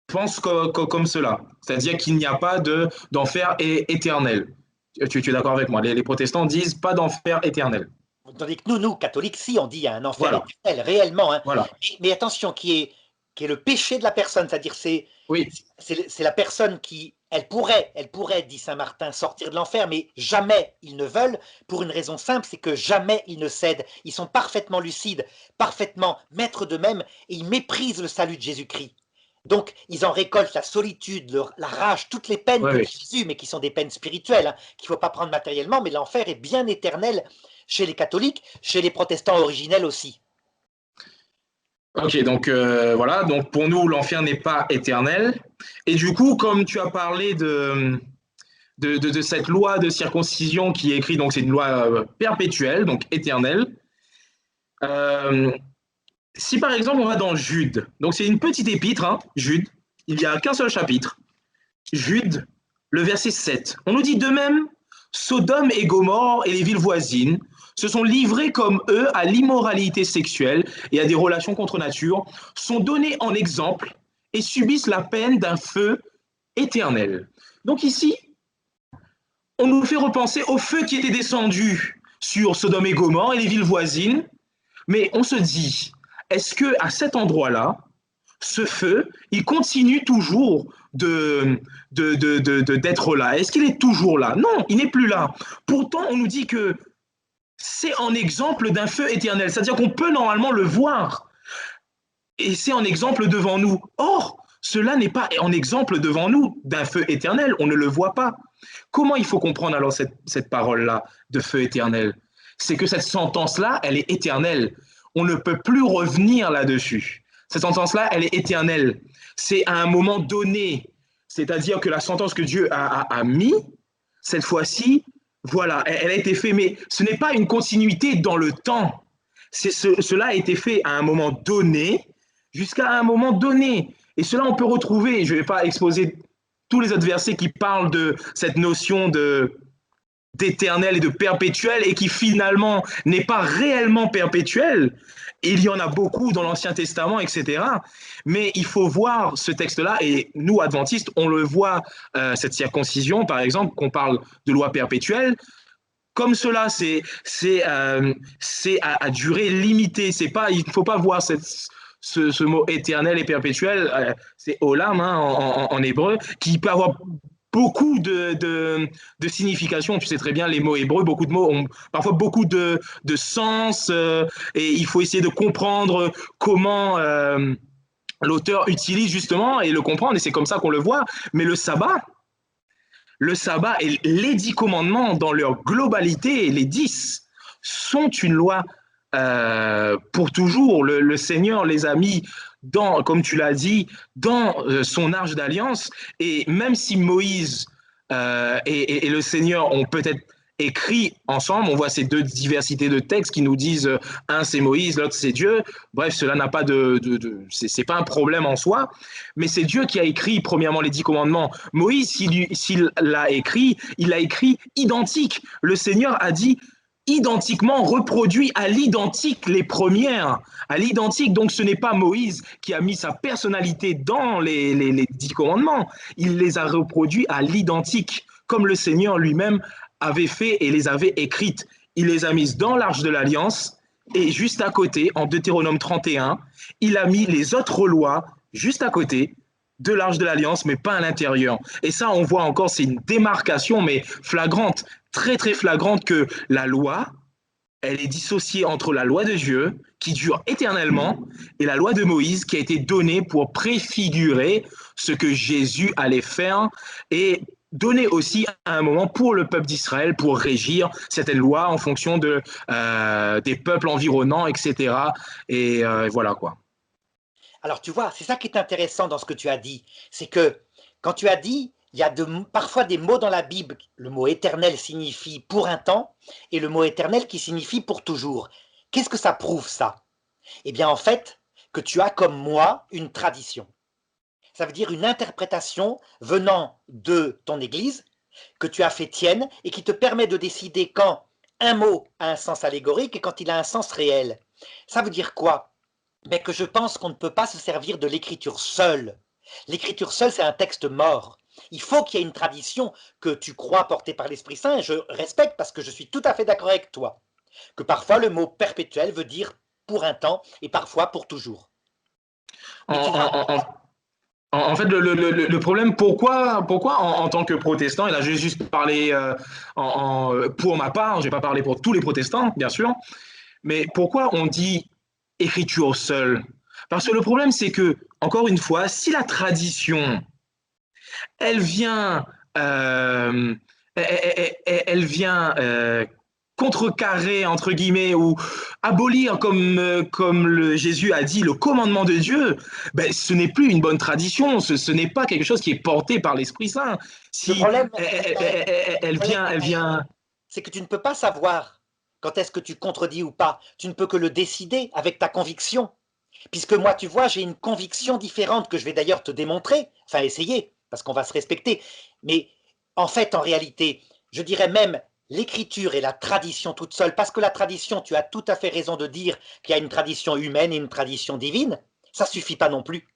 pensent comme cela. C'est-à-dire qu'il n'y a pas d'enfer éternel. Tu es d'accord avec moi? Les protestants disent pas d'enfer éternel. Tandis que nous, catholiques, si, on dit il y a un enfer Voilà. éternel, réellement. Hein. Voilà. Mais attention, qui est le péché de la personne, c'est-à-dire Oui. c'est la personne qui, elle pourrait, dit saint Martin, sortir de l'enfer, mais jamais ils ne veulent, pour une raison simple, c'est que jamais ils ne cèdent. Ils sont parfaitement lucides, parfaitement maîtres d'eux-mêmes, et ils méprisent le salut de Jésus-Christ. Donc, ils en récoltent la solitude, la rage, toutes les peines Oui, que oui. Jésus, mais qui sont des peines spirituelles, hein, qu'il ne faut pas prendre matériellement, mais l'enfer est bien éternel chez les catholiques, chez les protestants originels aussi. Ok, donc voilà, donc pour nous, l'enfer n'est pas éternel. Et du coup, comme tu as parlé de cette loi de circoncision qui est écrite, donc c'est une loi perpétuelle, donc éternelle. Euh, Si par exemple on va dans Jude, donc c'est une petite épître, hein, Jude, il n'y a qu'un seul chapitre, Jude, le verset 7. On nous dit de même, Sodome et Gomorrhe et les villes voisines se sont livrés comme eux à l'immoralité sexuelle et à des relations contre nature, sont donnés en exemple et subissent la peine d'un feu éternel. Donc ici, on nous fait repenser au feu qui était descendu sur Sodome et Gomorrhe et les villes voisines, mais on se dit, est-ce que à cet endroit-là, ce feu, il continue toujours d'être là? Est-ce qu'il est toujours là? Non, il n'est plus là. Pourtant, on nous dit que c'est en exemple d'un feu éternel, c'est-à-dire qu'on peut normalement le voir, et c'est en exemple devant nous. Or, cela n'est pas en exemple devant nous d'un feu éternel, on ne le voit pas. Comment il faut comprendre alors cette parole-là de feu éternel? C'est que cette sentence-là, elle est éternelle. On ne peut plus revenir là-dessus. Cette sentence-là, elle est éternelle. C'est à un moment donné. C'est-à-dire que la sentence que Dieu a mis, cette fois-ci, voilà, elle a été faite. Mais ce n'est pas une continuité dans le temps. Cela a été fait à un moment donné, jusqu'à un moment donné. Et cela, on peut retrouver, je ne vais pas exposer tous les autres versets qui parlent de cette notion d'éternel et de perpétuel et qui finalement n'est pas réellement perpétuel. Il y en a beaucoup dans l'Ancien Testament, etc. Mais il faut voir ce texte-là, et nous, adventistes, on le voit, cette circoncision, par exemple, qu'on parle de loi perpétuelle, comme cela, c'est à durée limitée. Il ne faut pas voir ce mot éternel et perpétuel, c'est olam hein, en hébreu, qui peut avoir beaucoup de significations. Tu sais très bien, les mots hébreux, beaucoup de mots ont parfois beaucoup de sens, et il faut essayer de comprendre comment l'auteur utilise justement et le comprendre, et c'est comme ça qu'on le voit. Mais le sabbat et les 10 commandements dans leur globalité, les 10, sont une loi pour toujours. Le Seigneur les a mis, comme tu l'as dit, dans son arche d'alliance. Et même si Moïse et le Seigneur ont peut-être écrit ensemble, on voit ces deux diversités de textes qui nous disent un c'est Moïse, l'autre c'est Dieu. Bref, cela n'a pas c'est pas un problème en soi, mais c'est Dieu qui a écrit premièrement les 10 commandements. Moïse, s'il l'a écrit, il l'a écrit identique. Le Seigneur a dit identiquement reproduit à l'identique les premières, à l'identique. Donc ce n'est pas Moïse qui a mis sa personnalité dans les 10 commandements, il les a reproduits à l'identique, comme le Seigneur lui-même avait fait et les avait écrites. Il les a mises dans l'Arche de l'Alliance et juste à côté, en Deutéronome 31, il a mis les autres lois juste à côté de l'Arche de l'Alliance, mais pas à l'intérieur. Et ça, on voit encore, c'est une démarcation, mais flagrante, très très flagrante, que la loi, elle est dissociée entre la loi de Dieu, qui dure éternellement, et la loi de Moïse, qui a été donnée pour préfigurer ce que Jésus allait faire, et donner aussi à un moment pour le peuple d'Israël, pour régir certaines lois en fonction des peuples environnants, etc. Et voilà quoi. Alors tu vois, c'est ça qui est intéressant dans ce que tu as dit, c'est que quand tu as dit, il y a parfois des mots dans la Bible, le mot éternel signifie pour un temps, et le mot éternel qui signifie pour toujours. Qu'est-ce que ça prouve ça? Eh bien en fait, que tu as comme moi une tradition. Ça veut dire une interprétation venant de ton Église, que tu as fait tienne, et qui te permet de décider quand un mot a un sens allégorique et quand il a un sens réel. Ça veut dire quoi? Mais que je pense qu'on ne peut pas se servir de l'écriture seule. L'écriture seule, c'est un texte mort. Il faut qu'il y ait une tradition que tu crois portée par l'Esprit Saint, et je respecte parce que je suis tout à fait d'accord avec toi, que parfois le mot perpétuel veut dire pour un temps et parfois pour toujours. En, Mais tu vois, en, en, en fait, le problème, pourquoi en tant que protestant, et là je vais juste parler pour ma part, je ne vais pas parler pour tous les protestants, bien sûr, mais pourquoi on dit écriture seule? Parce que le problème, c'est que, encore une fois, si la tradition, elle vient, euh, elle vient contrecarrer, entre guillemets, ou abolir, comme Jésus a dit, le commandement de Dieu, ben, ce n'est plus une bonne tradition, ce n'est pas quelque chose qui est porté par l'Esprit Saint. le Si problème, elle vient, c'est que tu ne peux pas savoir quand est-ce que tu contredis ou pas. Tu ne peux que le décider avec ta conviction. Puisque moi, tu vois, j'ai une conviction différente que je vais d'ailleurs te démontrer, enfin essayer, parce qu'on va se respecter. Mais en fait, en réalité, je dirais même l'écriture et la tradition toute seule, parce que la tradition, tu as tout à fait raison de dire qu'il y a une tradition humaine et une tradition divine, ça ne suffit pas non plus.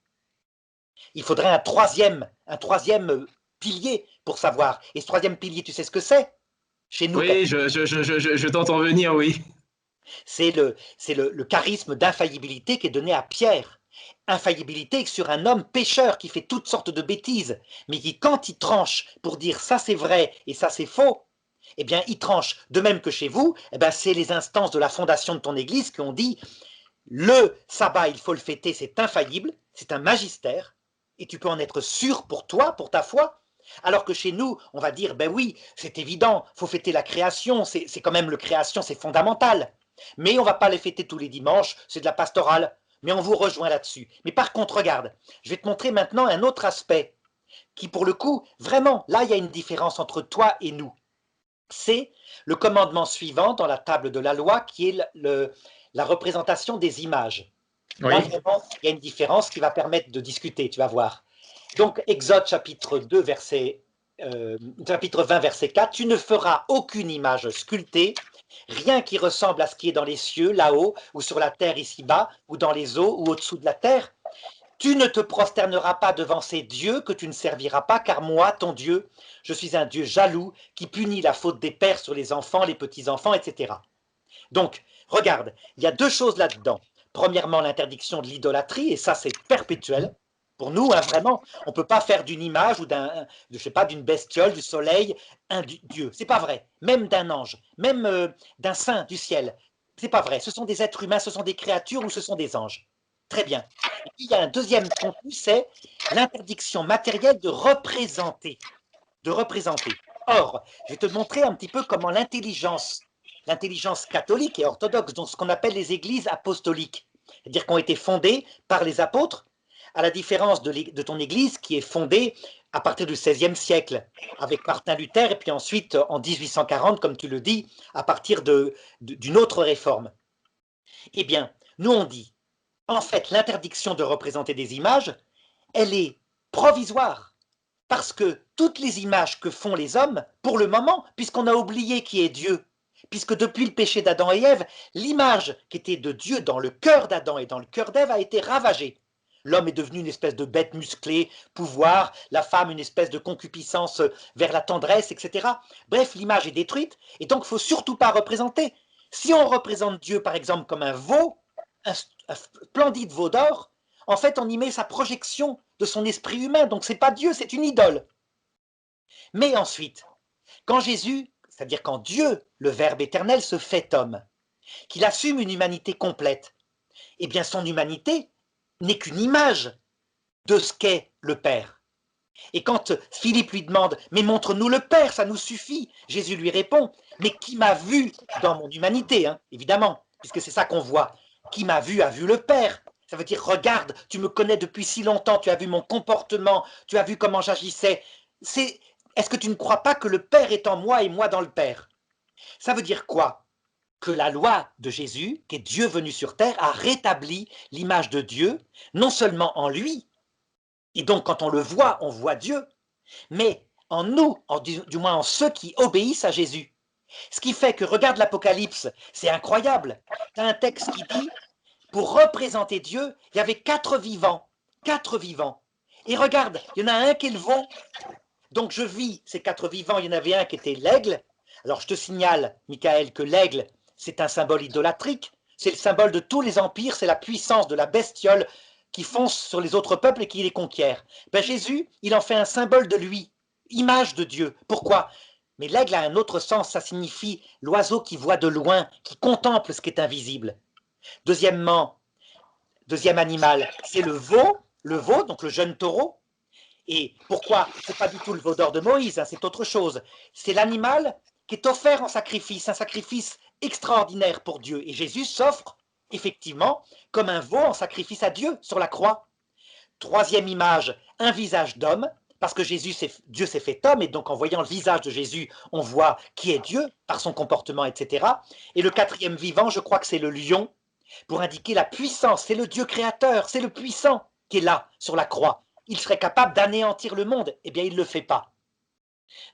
Il faudrait un troisième pilier pour savoir. Et ce troisième pilier, tu sais ce que c'est? Chez nous, oui, je t'entends venir, oui. c'est le charisme d'infaillibilité qui est donné à Pierre. Infaillibilité sur un homme pécheur qui fait toutes sortes de bêtises, mais qui, quand il tranche pour dire ça c'est vrai et ça c'est faux, eh bien il tranche. De même que chez vous, eh bien, c'est les instances de la fondation de ton église qui ont dit le sabbat, il faut le fêter, c'est infaillible, c'est un magistère, et tu peux en être sûr pour toi, pour ta foi. Alors que chez nous, on va dire, ben oui, c'est évident, il faut fêter la création, c'est quand même le création, c'est fondamental. Mais on ne va pas les fêter tous les dimanches, c'est de la pastorale. Mais on vous rejoint là-dessus. Mais par contre, regarde, je vais te montrer maintenant un autre aspect qui, pour le coup, vraiment, là, il y a une différence entre toi et nous. C'est le commandement suivant dans la table de la loi qui est la représentation des images. Là, Oui. vraiment, il y a une différence qui va permettre de discuter, tu vas voir. Donc, Exode chapitre 2, chapitre 20, verset 4, tu ne feras aucune image sculptée, rien qui ressemble à ce qui est dans les cieux, là-haut, ou sur la terre ici-bas, ou dans les eaux, ou au-dessous de la terre. Tu ne te prosterneras pas devant ces dieux que tu ne serviras pas, car moi, ton Dieu, je suis un Dieu jaloux qui punit la faute des pères sur les enfants, les petits-enfants, etc. Donc, regarde, il y a deux choses là-dedans. Premièrement, l'interdiction de l'idolâtrie, et ça, c'est perpétuel. Pour nous, hein, vraiment, on ne peut pas faire d'une image ou je sais pas, d'une bestiole, du soleil, un Dieu. C'est pas vrai. Même d'un ange, même d'un saint du ciel. C'est pas vrai. Ce sont des êtres humains, ce sont des créatures ou ce sont des anges. Très bien. Et puis, il y a un deuxième contenu, c'est l'interdiction matérielle de représenter. De représenter. Or, je vais te montrer un petit peu comment l'intelligence catholique et orthodoxe, donc ce qu'on appelle les églises apostoliques, c'est-à-dire qui ont été fondées par les apôtres, à la différence de ton église qui est fondée à partir du XVIe siècle, avec Martin Luther, et puis ensuite en 1840, comme tu le dis, à partir d'une autre réforme. Eh bien, nous on dit, en fait, l'interdiction de représenter des images, elle est provisoire, parce que toutes les images que font les hommes, pour le moment, puisqu'on a oublié qui est Dieu, puisque depuis le péché d'Adam et Ève, l'image qui était de Dieu dans le cœur d'Adam et dans le cœur d'Ève a été ravagée. L'homme est devenu une espèce de bête musclée, pouvoir, la femme une espèce de concupiscence vers la tendresse, etc. Bref, l'image est détruite, et donc il ne faut surtout pas représenter. Si on représente Dieu, par exemple, comme un veau, un splendide veau d'or, en fait, on y met sa projection de son esprit humain, donc ce n'est pas Dieu, c'est une idole. Mais ensuite, quand Jésus, c'est-à-dire quand Dieu, le Verbe éternel, se fait homme, qu'il assume une humanité complète, eh bien son humanité n'est qu'une image de ce qu'est le Père. Et quand Philippe lui demande « Mais montre-nous le Père, ça nous suffit », Jésus lui répond « Mais qui m'a vu dans mon humanité, hein, évidemment, puisque c'est ça qu'on voit. Qui m'a vu a vu le Père. Ça veut dire, regarde, tu me connais depuis si longtemps, tu as vu mon comportement, tu as vu comment j'agissais. Est-ce que tu ne crois pas que le Père est en moi et moi dans le Père? Ça veut dire quoi? Que la loi de Jésus, qui est Dieu venu sur terre, a rétabli l'image de Dieu, non seulement en lui, et donc quand on le voit, on voit Dieu, mais en nous, du moins en ceux qui obéissent à Jésus. Ce qui fait que, regarde l'Apocalypse, c'est incroyable. Tu as un texte qui dit, pour représenter Dieu, il y avait 4 vivants. 4 vivants. Et regarde, il y en a un qui est le veau. Donc je vis ces 4 vivants, il y en avait un qui était l'aigle. Alors je te signale, Michael, que l'aigle, c'est un symbole idolatrique. C'est le symbole de tous les empires, c'est la puissance de la bestiole qui fonce sur les autres peuples et qui les conquiert. Ben Jésus, il en fait un symbole de lui, image de Dieu. Pourquoi? Mais l'aigle a un autre sens, ça signifie l'oiseau qui voit de loin, qui contemple ce qui est invisible. Deuxièmement, deuxième animal, c'est le veau, donc le jeune taureau. Et pourquoi? Ce n'est pas du tout le veau d'or de Moïse, hein, c'est autre chose. C'est l'animal qui est offert en sacrifice, un sacrifice extraordinaire pour Dieu. Et Jésus s'offre effectivement comme un veau en sacrifice à Dieu sur la croix. Troisième image, un visage d'homme, parce que Dieu s'est fait homme, et donc en voyant le visage de Jésus, on voit qui est Dieu par son comportement, etc. Et le quatrième vivant, je crois que c'est le lion, pour indiquer la puissance. C'est le Dieu créateur, c'est le puissant qui est là, sur la croix. Il serait capable d'anéantir le monde, eh bien il ne le fait pas.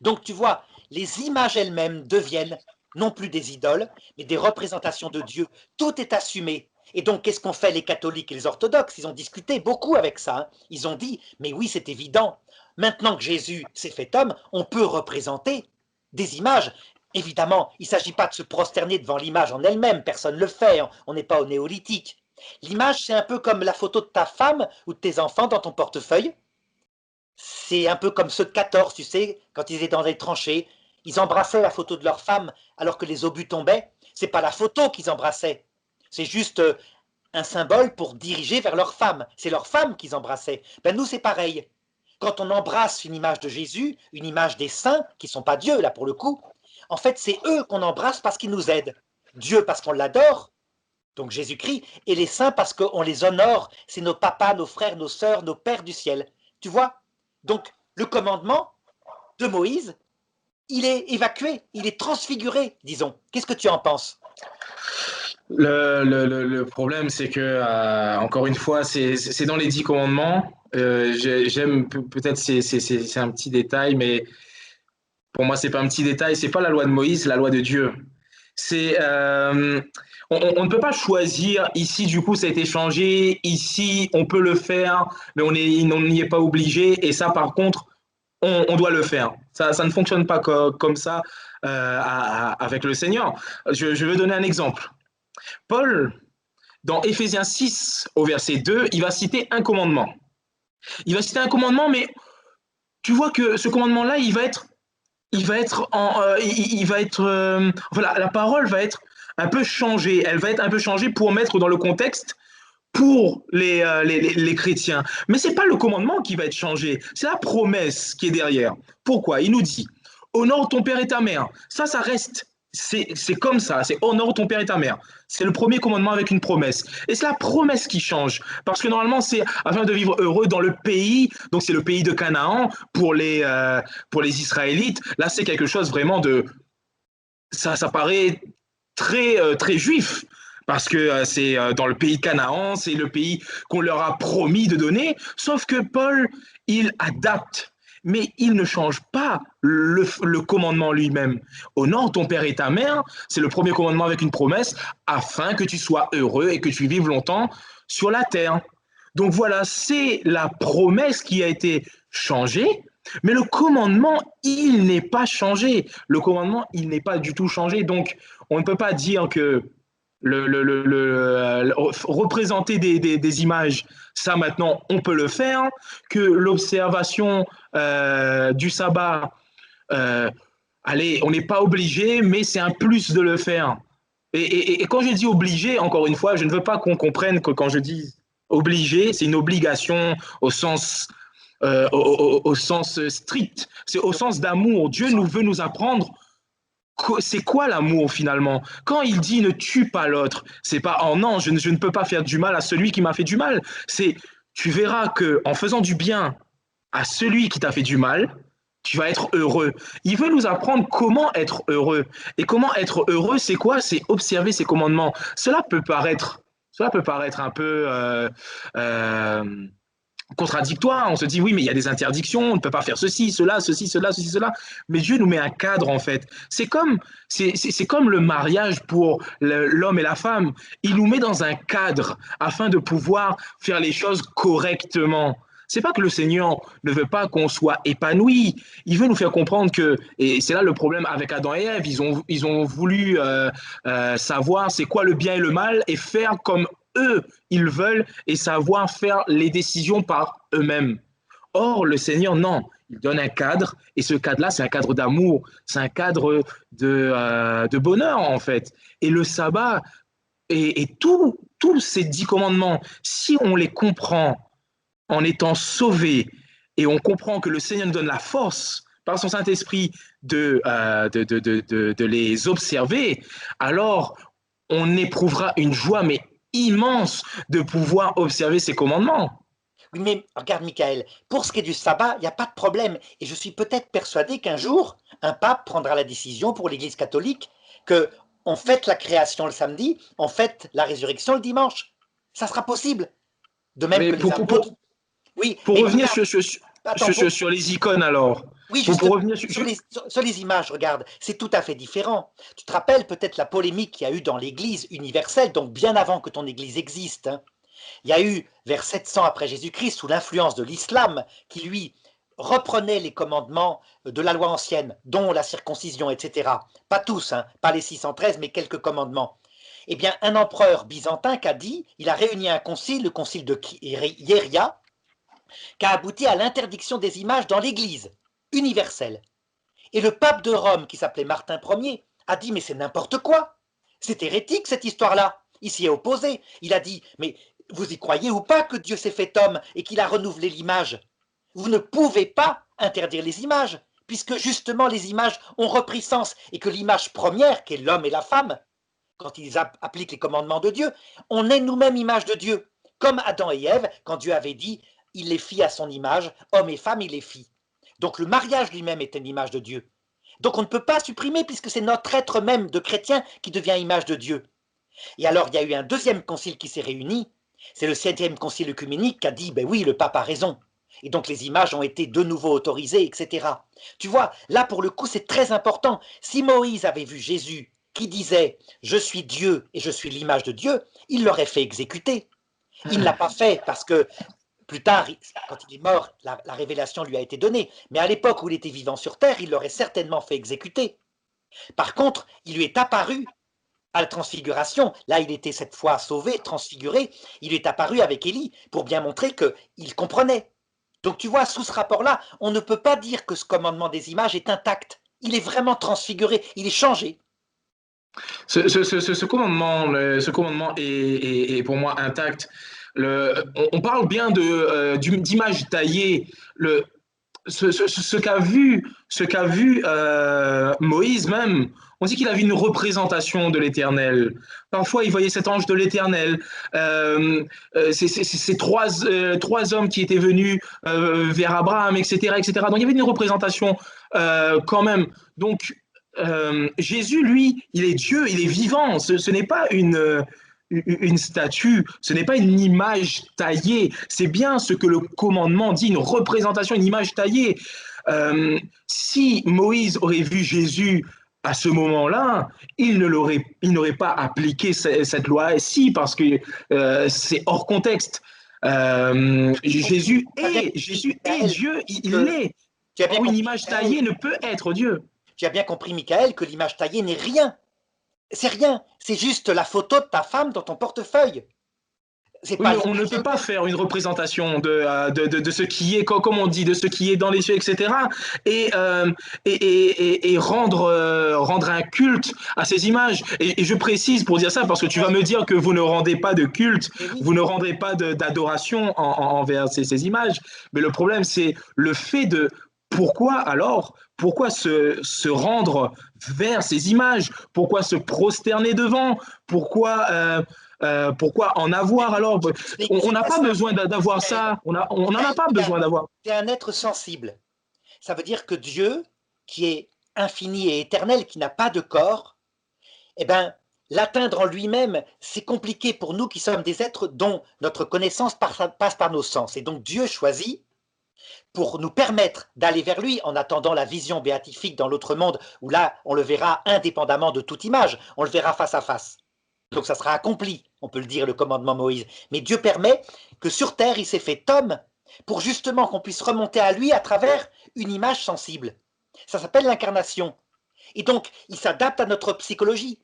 Donc tu vois, les images elles-mêmes deviennent non plus des idoles, mais des représentations de Dieu. Tout est assumé. Et donc, qu'est-ce qu'ont fait les catholiques et les orthodoxes? Ils ont discuté beaucoup avec ça. Hein. Ils ont dit, mais oui, c'est évident. Maintenant que Jésus s'est fait homme, on peut représenter des images. Évidemment, il ne s'agit pas de se prosterner devant l'image en elle-même. Personne ne le fait. On n'est pas au néolithique. L'image, c'est un peu comme la photo de ta femme ou de tes enfants dans ton portefeuille. C'est un peu comme ceux de 14, tu sais, quand ils étaient dans les tranchées. Ils embrassaient la photo de leur femme alors que les obus tombaient. Ce n'est pas la photo qu'ils embrassaient. C'est juste un symbole pour diriger vers leur femme. C'est leur femme qu'ils embrassaient. Ben nous, c'est pareil. Quand on embrasse une image de Jésus, une image des saints, qui ne sont pas Dieu, là, pour le coup, en fait, c'est eux qu'on embrasse parce qu'ils nous aident. Dieu parce qu'on l'adore, donc Jésus-Christ, et les saints parce qu'on les honore. C'est nos papas, nos frères, nos sœurs, nos pères du ciel. Tu vois? Donc, le commandement de Moïse, il est évacué, il est transfiguré, disons. Qu'est-ce que tu en penses? Le problème, c'est que, encore une fois, c'est dans les 10 commandements. J'aime, peut-être c'est un petit détail, mais pour moi, c'est pas un petit détail. C'est pas la loi de Moïse, c'est la loi de Dieu. C'est, on ne peut pas choisir. Ici, du coup, ça a été changé. Ici, on peut le faire, mais on n'y est pas obligé. Et ça, par contre, on doit le faire. Ça ne fonctionne pas comme ça avec le Seigneur. Je vais donner un exemple. Paul, dans Éphésiens 6, au verset 2, il va citer un commandement. Il va citer un commandement, mais tu vois que ce commandement-là, voilà, la parole va être un peu changée. Elle va être un peu changée pour mettre dans le contexte pour les chrétiens. Mais ce n'est pas le commandement qui va être changé, c'est la promesse qui est derrière. Pourquoi? Il nous dit, honore ton père et ta mère. Ça reste. C'est comme ça, c'est honore ton père et ta mère. C'est le premier commandement avec une promesse. Et c'est la promesse qui change. Parce que normalement, c'est afin de vivre heureux dans le pays. Donc, c'est le pays de Canaan pour les Israélites. Là, c'est quelque chose vraiment de. Ça paraît très juif. Parce que c'est dans le pays de Canaan, c'est le pays qu'on leur a promis de donner. Sauf que Paul, il adapte. mais il ne change pas le commandement lui-même. Honore ton père et ta mère, c'est le premier commandement avec une promesse, afin que tu sois heureux et que tu vives longtemps sur la terre. Donc voilà, c'est la promesse qui a été changée, mais le commandement, il n'est pas changé. Le commandement, il n'est pas du tout changé. Donc, on ne peut pas dire que représenter des images, ça maintenant, on peut le faire, que l'observation du sabbat, euh, allez, on n'est pas obligé, mais c'est un plus de le faire. Et quand je dis obligé, encore une fois, je ne veux pas qu'on comprenne que quand je dis obligé, c'est une obligation au sens, au sens strict, c'est au sens d'amour. Dieu nous veut nous apprendre c'est quoi l'amour finalement? Quand il dit ne tue pas l'autre, c'est pas oh non, je ne peux pas faire du mal à celui qui m'a fait du mal. C'est tu verras que en faisant du bien à celui qui t'a fait du mal, tu vas être heureux. Il veut nous apprendre comment être heureux. Et comment être heureux, c'est quoi? C'est observer ses commandements. Cela peut paraître un peu contradictoire. On se dit oui, mais il y a des interdictions, on ne peut pas faire ceci, cela, ceci, cela, ceci, cela. Mais Dieu nous met un cadre en fait. C'est comme le mariage pour l'homme et la femme. Il nous met dans un cadre afin de pouvoir faire les choses correctement. C'est pas que le Seigneur ne veut pas qu'on soit épanoui. Il veut nous faire comprendre que, et c'est là le problème avec Adam et Ève, ils ont voulu savoir c'est quoi le bien et le mal et faire comme eux, ils veulent et savoir faire les décisions par eux-mêmes. Or, le Seigneur, non. Il donne un cadre, et ce cadre-là, c'est un cadre d'amour, c'est un cadre de bonheur, en fait. Et le sabbat, et tous ces 10 commandements, si on les comprend en étant sauvés, et on comprend que le Seigneur nous donne la force par son Saint-Esprit de les observer, alors on éprouvera une joie, mais immense de pouvoir observer ces commandements. Oui, mais regarde, Michael, pour ce qui est du sabbat, il n'y a pas de problème. Et je suis peut-être persuadé qu'un jour, un pape prendra la décision pour l'Église catholique que on fête la création le samedi, on fête la résurrection le dimanche. Ça sera possible. De même Mais que les apôtres. Oui, pour mais revenir regarde, attends, sur les icônes alors, oui, pour justement, revenir sur les images, regarde, c'est tout à fait différent. Tu te rappelles peut-être la polémique qu'il y a eu dans l'Église universelle, donc bien avant que ton Église existe, hein. Il y a eu, vers 700 après Jésus-Christ, sous l'influence de l'islam, qui lui reprenait les commandements de la loi ancienne, dont la circoncision, etc. Pas tous, hein, pas les 613, mais quelques commandements. Eh bien, un empereur byzantin qu'a dit, il a réuni un concile, le concile de Hieria, qui a abouti à l'interdiction des images dans l'Église universelle. Et le pape de Rome, qui s'appelait Martin Ier, a dit mais c'est n'importe quoi, c'est hérétique cette histoire-là. Il s'y est opposé. Il a dit mais vous y croyez ou pas que Dieu s'est fait homme et qu'il a renouvelé l'image? Vous ne pouvez pas interdire les images, puisque justement les images ont repris sens et que l'image première, qui est l'homme et la femme, quand ils appliquent les commandements de Dieu, on est nous-mêmes image de Dieu. Comme Adam et Ève, quand Dieu avait dit il les fit à son image, homme et femme, il les fit. Donc le mariage lui-même est une image de Dieu. Donc on ne peut pas supprimer puisque c'est notre être même de chrétien qui devient image de Dieu. Et alors il y a eu un deuxième concile qui s'est réuni, c'est le 7e concile œcuménique qui a dit ben oui, le pape a raison. Et donc les images ont été de nouveau autorisées, etc. Tu vois, là pour le coup c'est très important. Si Moïse avait vu Jésus qui disait je suis Dieu et je suis l'image de Dieu, il l'aurait fait exécuter. Il ne l'a pas fait parce que plus tard, quand il est mort, la révélation lui a été donnée. Mais à l'époque où il était vivant sur terre, il l'aurait certainement fait exécuter. Par contre, il lui est apparu à la transfiguration. Là, il était cette fois sauvé, transfiguré. Il lui est apparu avec Élie pour bien montrer qu'il comprenait. Donc tu vois, sous ce rapport-là, on ne peut pas dire que ce commandement des images est intact. Il est vraiment transfiguré, il est changé. Ce commandement est pour moi intact. On parle bien d'images taillées. Ce qu'a vu Moïse même, on dit qu'il a vu une représentation de l'Éternel. Parfois, il voyait cet ange de l'Éternel. Ces trois hommes qui étaient venus vers Abraham, etc., etc. Donc, il y avait une représentation quand même. Donc, Jésus, lui, il est Dieu, il est vivant. Ce n'est pas une statue, ce n'est pas une image taillée. C'est bien ce que le commandement dit, une représentation, une image taillée. Si Moïse aurait vu Jésus à ce moment-là, il n'aurait pas appliqué cette loi ici parce que c'est hors contexte. Jésus est Michael, Dieu, il que l'est. tu as bien Or, une compris, image Michael, taillée ne peut être Dieu. tu as bien compris, Michael, que l'image taillée n'est rien. C'est rien. C'est juste la photo de ta femme dans ton portefeuille. C'est Oui, pas mais on ne l'image peut pas elle-même. faire une représentation de ce qui est, comme on dit, de ce qui est dans les cieux, etc. Et, et rendre, rendre un culte à ces images. Et je précise pour dire ça, parce que tu vas me dire que vous ne rendez pas de culte, Mais oui, vous ne rendrez pas d'adoration envers ces images. Mais le problème, c'est le fait de pourquoi alors, pourquoi se rendre vers ces images, pourquoi se prosterner devant, pourquoi en avoir alors? On c'est n'a très pas simple, besoin d'avoir Michael. ça. On n'en a Michael, pas besoin regarde, d'avoir. tu es un être sensible. Ça veut dire que Dieu, qui est infini et éternel, qui n'a pas de corps, eh ben, l'atteindre en lui-même, c'est compliqué pour nous qui sommes des êtres dont notre connaissance passe par nos sens. Et donc Dieu choisit pour nous permettre d'aller vers lui en attendant la vision béatifique dans l'autre monde, où là, on le verra indépendamment de toute image, on le verra face à face. Donc ça sera accompli, on peut le dire, le commandement Moïse. Mais Dieu permet que sur terre, il s'est fait homme pour justement qu'on puisse remonter à lui à travers une image sensible. Ça s'appelle l'incarnation. Et donc, il s'adapte à notre psychologie.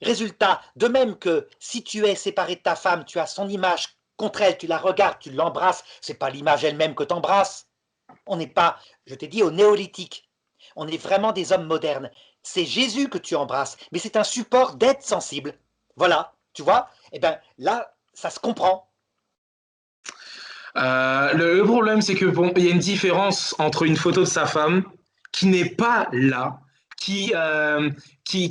Résultat, de même que si tu es séparé de ta femme, tu as son image contre elle, tu la regardes, tu l'embrasses, c'est pas l'image elle-même que tu embrasses. On n'est pas, je t'ai dit, au néolithique. On est vraiment des hommes modernes. C'est Jésus que tu embrasses, mais c'est un support d'être sensible. Voilà, tu vois. Eh bien là, ça se comprend. Le problème, c'est que bon, il y a une différence entre une photo de sa femme qui n'est pas là, qui, euh, qui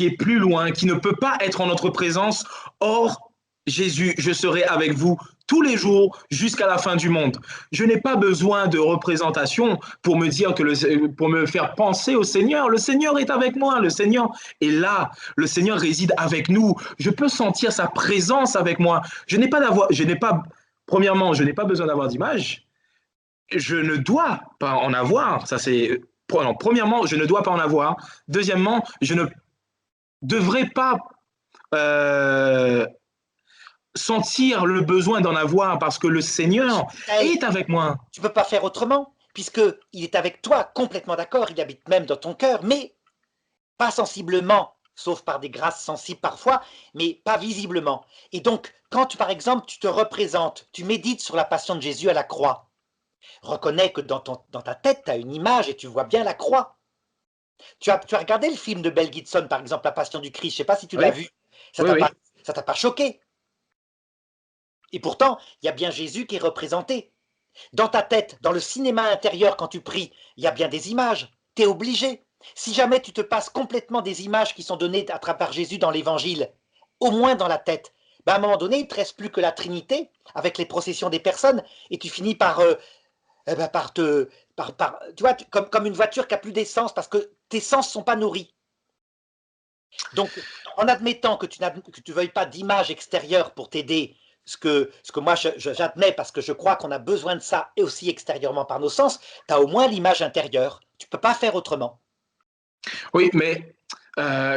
est plus loin, qui ne peut pas être en notre présence. Or, Jésus, je serai avec vous tous les jours jusqu'à la fin du monde. Je n'ai pas besoin de représentation pour me dire pour me faire penser au Seigneur. Le Seigneur est avec moi, le Seigneur est là, le Seigneur réside avec nous. Je peux sentir sa présence avec moi. Je n'ai pas Premièrement, je n'ai pas besoin d'avoir d'image. Je ne dois pas en avoir. Ça, c'est. Non, premièrement, je ne dois pas en avoir. Deuxièmement, je ne devrais pas euh, sentir le besoin d'en avoir parce que le Seigneur Michael, est avec moi. tu ne peux pas faire autrement, puisqu'il est avec toi, complètement d'accord, il habite même dans ton cœur, mais pas sensiblement, sauf par des grâces sensibles parfois, mais pas visiblement. Et donc, quand par exemple tu te représentes, tu médites sur la passion de Jésus à la croix, reconnais que dans ta tête, tu as une image et tu vois bien la croix. Tu as regardé le film de Mel Gibson, par exemple, La Passion du Christ, je ne sais pas si tu l'as Oui, vu, ça oui, t'a oui. pas, ça t'a pas choqué. Et pourtant, il y a bien Jésus qui est représenté. Dans ta tête, dans le cinéma intérieur, quand tu pries, il y a bien des images. Tu es obligé. Si jamais tu te passes complètement des images qui sont données à travers Jésus dans l'évangile, au moins dans la tête, ben à un moment donné, il ne te reste plus que la Trinité avec les processions des personnes et tu finis par, eh ben, tu vois, comme une voiture qui a plus d'essence parce que tes sens ne sont pas nourris. Donc, en admettant que tu ne veuilles pas d'image extérieure pour t'aider, ce que moi j'admets parce que je crois qu'on a besoin de ça et aussi extérieurement par nos sens, tu as au moins l'image intérieure. Tu ne peux pas faire autrement. Oui, mais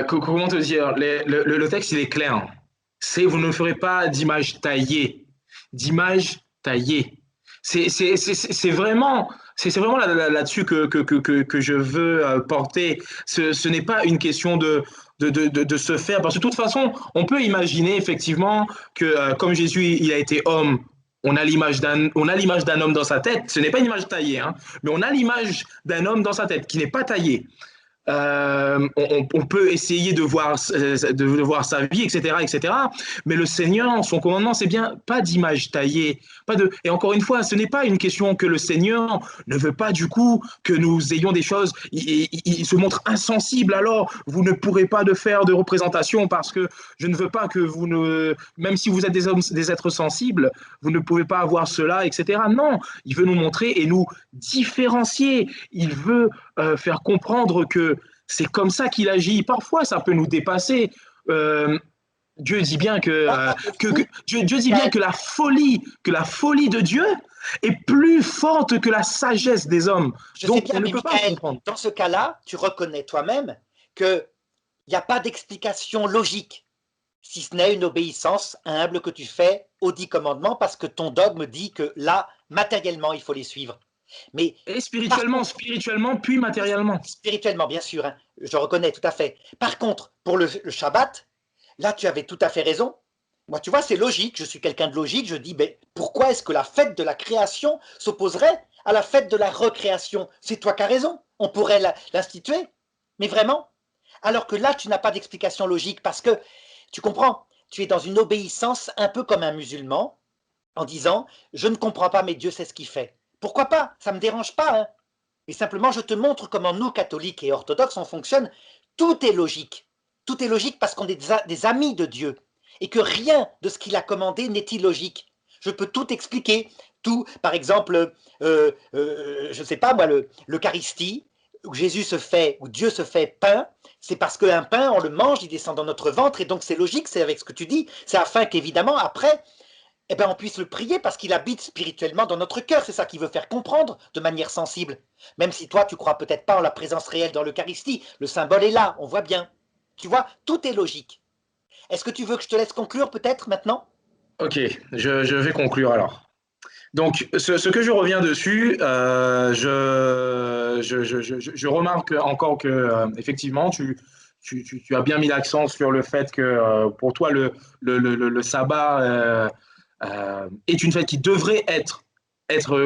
comment te dire, le texte, il est clair. C'est vous ne ferez pas d'image taillée. D'image taillée. C'est vraiment, c'est vraiment là-dessus que je veux porter. Ce n'est pas une question de se faire. Parce que de toute façon, on peut imaginer effectivement que comme Jésus, il a été homme, on a l'image d'un homme dans sa tête. Ce n'est pas une image taillée, hein, mais on a l'image d'un homme dans sa tête qui n'est pas taillée. On peut essayer de voir sa vie, etc., etc. Mais le Seigneur, son commandement, c'est bien pas d'image taillée, pas de. Et encore une fois, ce n'est pas une question que le Seigneur ne veut pas du coup que nous ayons des choses. Il se montre insensible. Alors, vous ne pourrez pas de faire de représentation parce que je ne veux pas que vous ne, même si vous êtes des hommes, des êtres sensibles, vous ne pouvez pas avoir cela, etc. Non, il veut nous montrer et nous différencier. Il veut faire comprendre que c'est comme ça qu'il agit. Parfois, ça peut nous dépasser. Euh, Dieu dit bien Là, ça te Dieu dit bien fout, que la folie de Dieu, est plus forte que la sagesse des hommes. Je sais Donc, bien, on ne mais peut pas Michael, comprendre. dans ce cas-là, tu reconnais toi-même qu'il n'y a pas d'explication logique, si ce n'est une obéissance humble que tu fais aux 10 commandements, parce que ton dogme dit que là, matériellement, il faut les suivre. Mais Et par spirituellement, contre, spirituellement, puis matériellement. spirituellement, bien sûr, hein, je reconnais tout à fait. Par contre, pour le Shabbat, là, tu avais tout à fait raison. Moi, tu vois, c'est logique, je suis quelqu'un de logique, je dis, mais pourquoi est-ce que la fête de la création s'opposerait à la fête de la recréation? C'est toi qui as raison, on pourrait l'instituer, mais vraiment. Alors que là, tu n'as pas d'explication logique parce que, tu comprends, tu es dans une obéissance un peu comme un musulman, en disant, je ne comprends pas, mais Dieu sait ce qu'il fait. Pourquoi pas? Ça ne me dérange pas, hein. Mais simplement, je te montre comment nous, catholiques et orthodoxes, on fonctionne. Tout est logique. Tout est logique parce qu'on est des amis de Dieu. Et que rien de ce qu'il a commandé n'est illogique. Je peux tout expliquer. Tout, par exemple, je ne sais pas moi, l'Eucharistie, où Jésus se fait, où Dieu se fait pain, c'est parce qu'un pain, on le mange, il descend dans notre ventre, et donc c'est logique, c'est avec ce que tu dis, c'est afin qu'évidemment, après, eh ben, on puisse le prier parce qu'il habite spirituellement dans notre cœur. C'est ça qu'il veut faire comprendre de manière sensible. Même si toi, tu crois peut-être pas en la présence réelle dans l'Eucharistie, le symbole est là, on voit bien. Tu vois, tout est logique. Est-ce que tu veux que je te laisse conclure peut-être maintenant? Ok, je vais conclure alors. Donc, ce que je reviens dessus, je remarque encore que, effectivement, tu as bien mis l'accent sur le fait que pour toi, le sabbat est une fête qui devrait être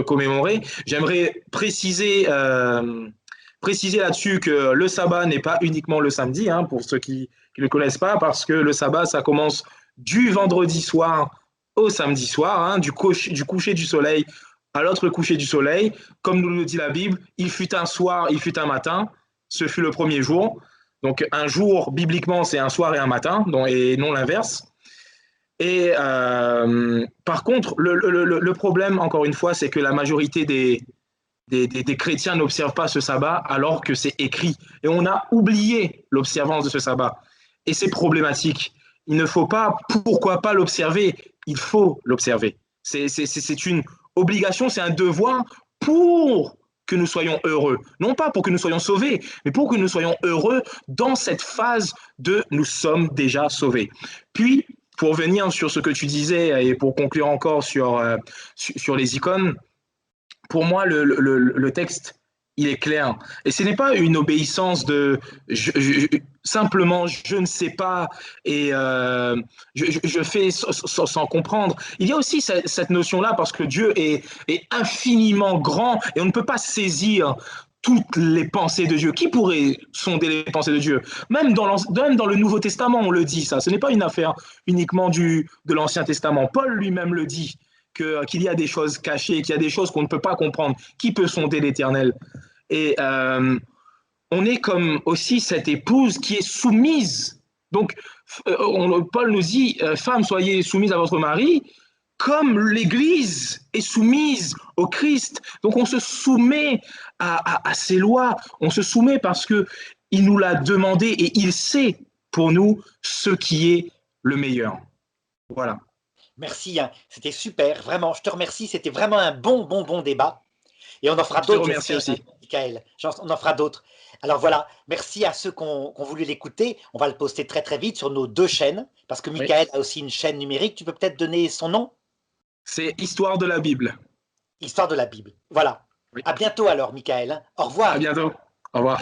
commémorée. J'aimerais préciser là-dessus que le sabbat n'est pas uniquement le samedi, hein, pour ceux qui ne le connaissent pas, parce que le sabbat, ça commence du vendredi soir au samedi soir, hein, du coucher du soleil à l'autre coucher du soleil. Comme nous le dit la Bible, il fut un soir, il fut un matin, ce fut le premier jour. Donc un jour, bibliquement, c'est un soir et un matin, et non l'inverse. Et par contre, le problème, encore une fois, c'est que la majorité des chrétiens n'observent pas ce sabbat alors que c'est écrit. Et on a oublié l'observance de ce sabbat. Et c'est problématique. Il ne faut pas, pourquoi pas l'observer? Il faut l'observer. C'est une obligation, c'est un devoir pour que nous soyons heureux. Non pas pour que nous soyons sauvés, mais pour que nous soyons heureux dans cette phase de nous sommes déjà sauvés. Puis, pour venir sur ce que tu disais et pour conclure encore sur les icônes, pour moi, le texte, il est clair. Et ce n'est pas une obéissance de simplement je ne sais pas et je fais sans comprendre. Il y a aussi cette notion-là parce que Dieu est infiniment grand et on ne peut pas saisir toutes les pensées de Dieu. Qui pourrait sonder les pensées de Dieu? Même dans le Nouveau Testament, on le dit ça. Ce n'est pas une affaire uniquement de l'Ancien Testament. Paul lui-même le dit qu'il y a des choses cachées, qu'il y a des choses qu'on ne peut pas comprendre. Qui peut sonder l'Éternel? Et on est comme aussi cette épouse qui est soumise. Donc, Paul nous dit, femmes, soyez soumises à votre mari, comme l'Église est soumise au Christ. Donc, on se soumet à ses lois, on se soumet parce qu'il nous l'a demandé et il sait pour nous ce qui est le meilleur. Voilà. Merci, hein. C'était super, vraiment, je te remercie. C'était vraiment un bon débat. Et on en fera Je te d'autres, remercie j'espère, hein, aussi. Michael. On en fera d'autres. Alors voilà, merci à ceux qui ont voulu l'écouter. On va le poster très vite sur nos 2 chaînes, parce que Oui. Michael a aussi une chaîne numérique. Tu peux peut-être donner son nom? C'est Histoire de la Bible. Histoire de la Bible. Voilà. Oui. À bientôt alors, Michael, hein. Au À revoir. bientôt. Au revoir.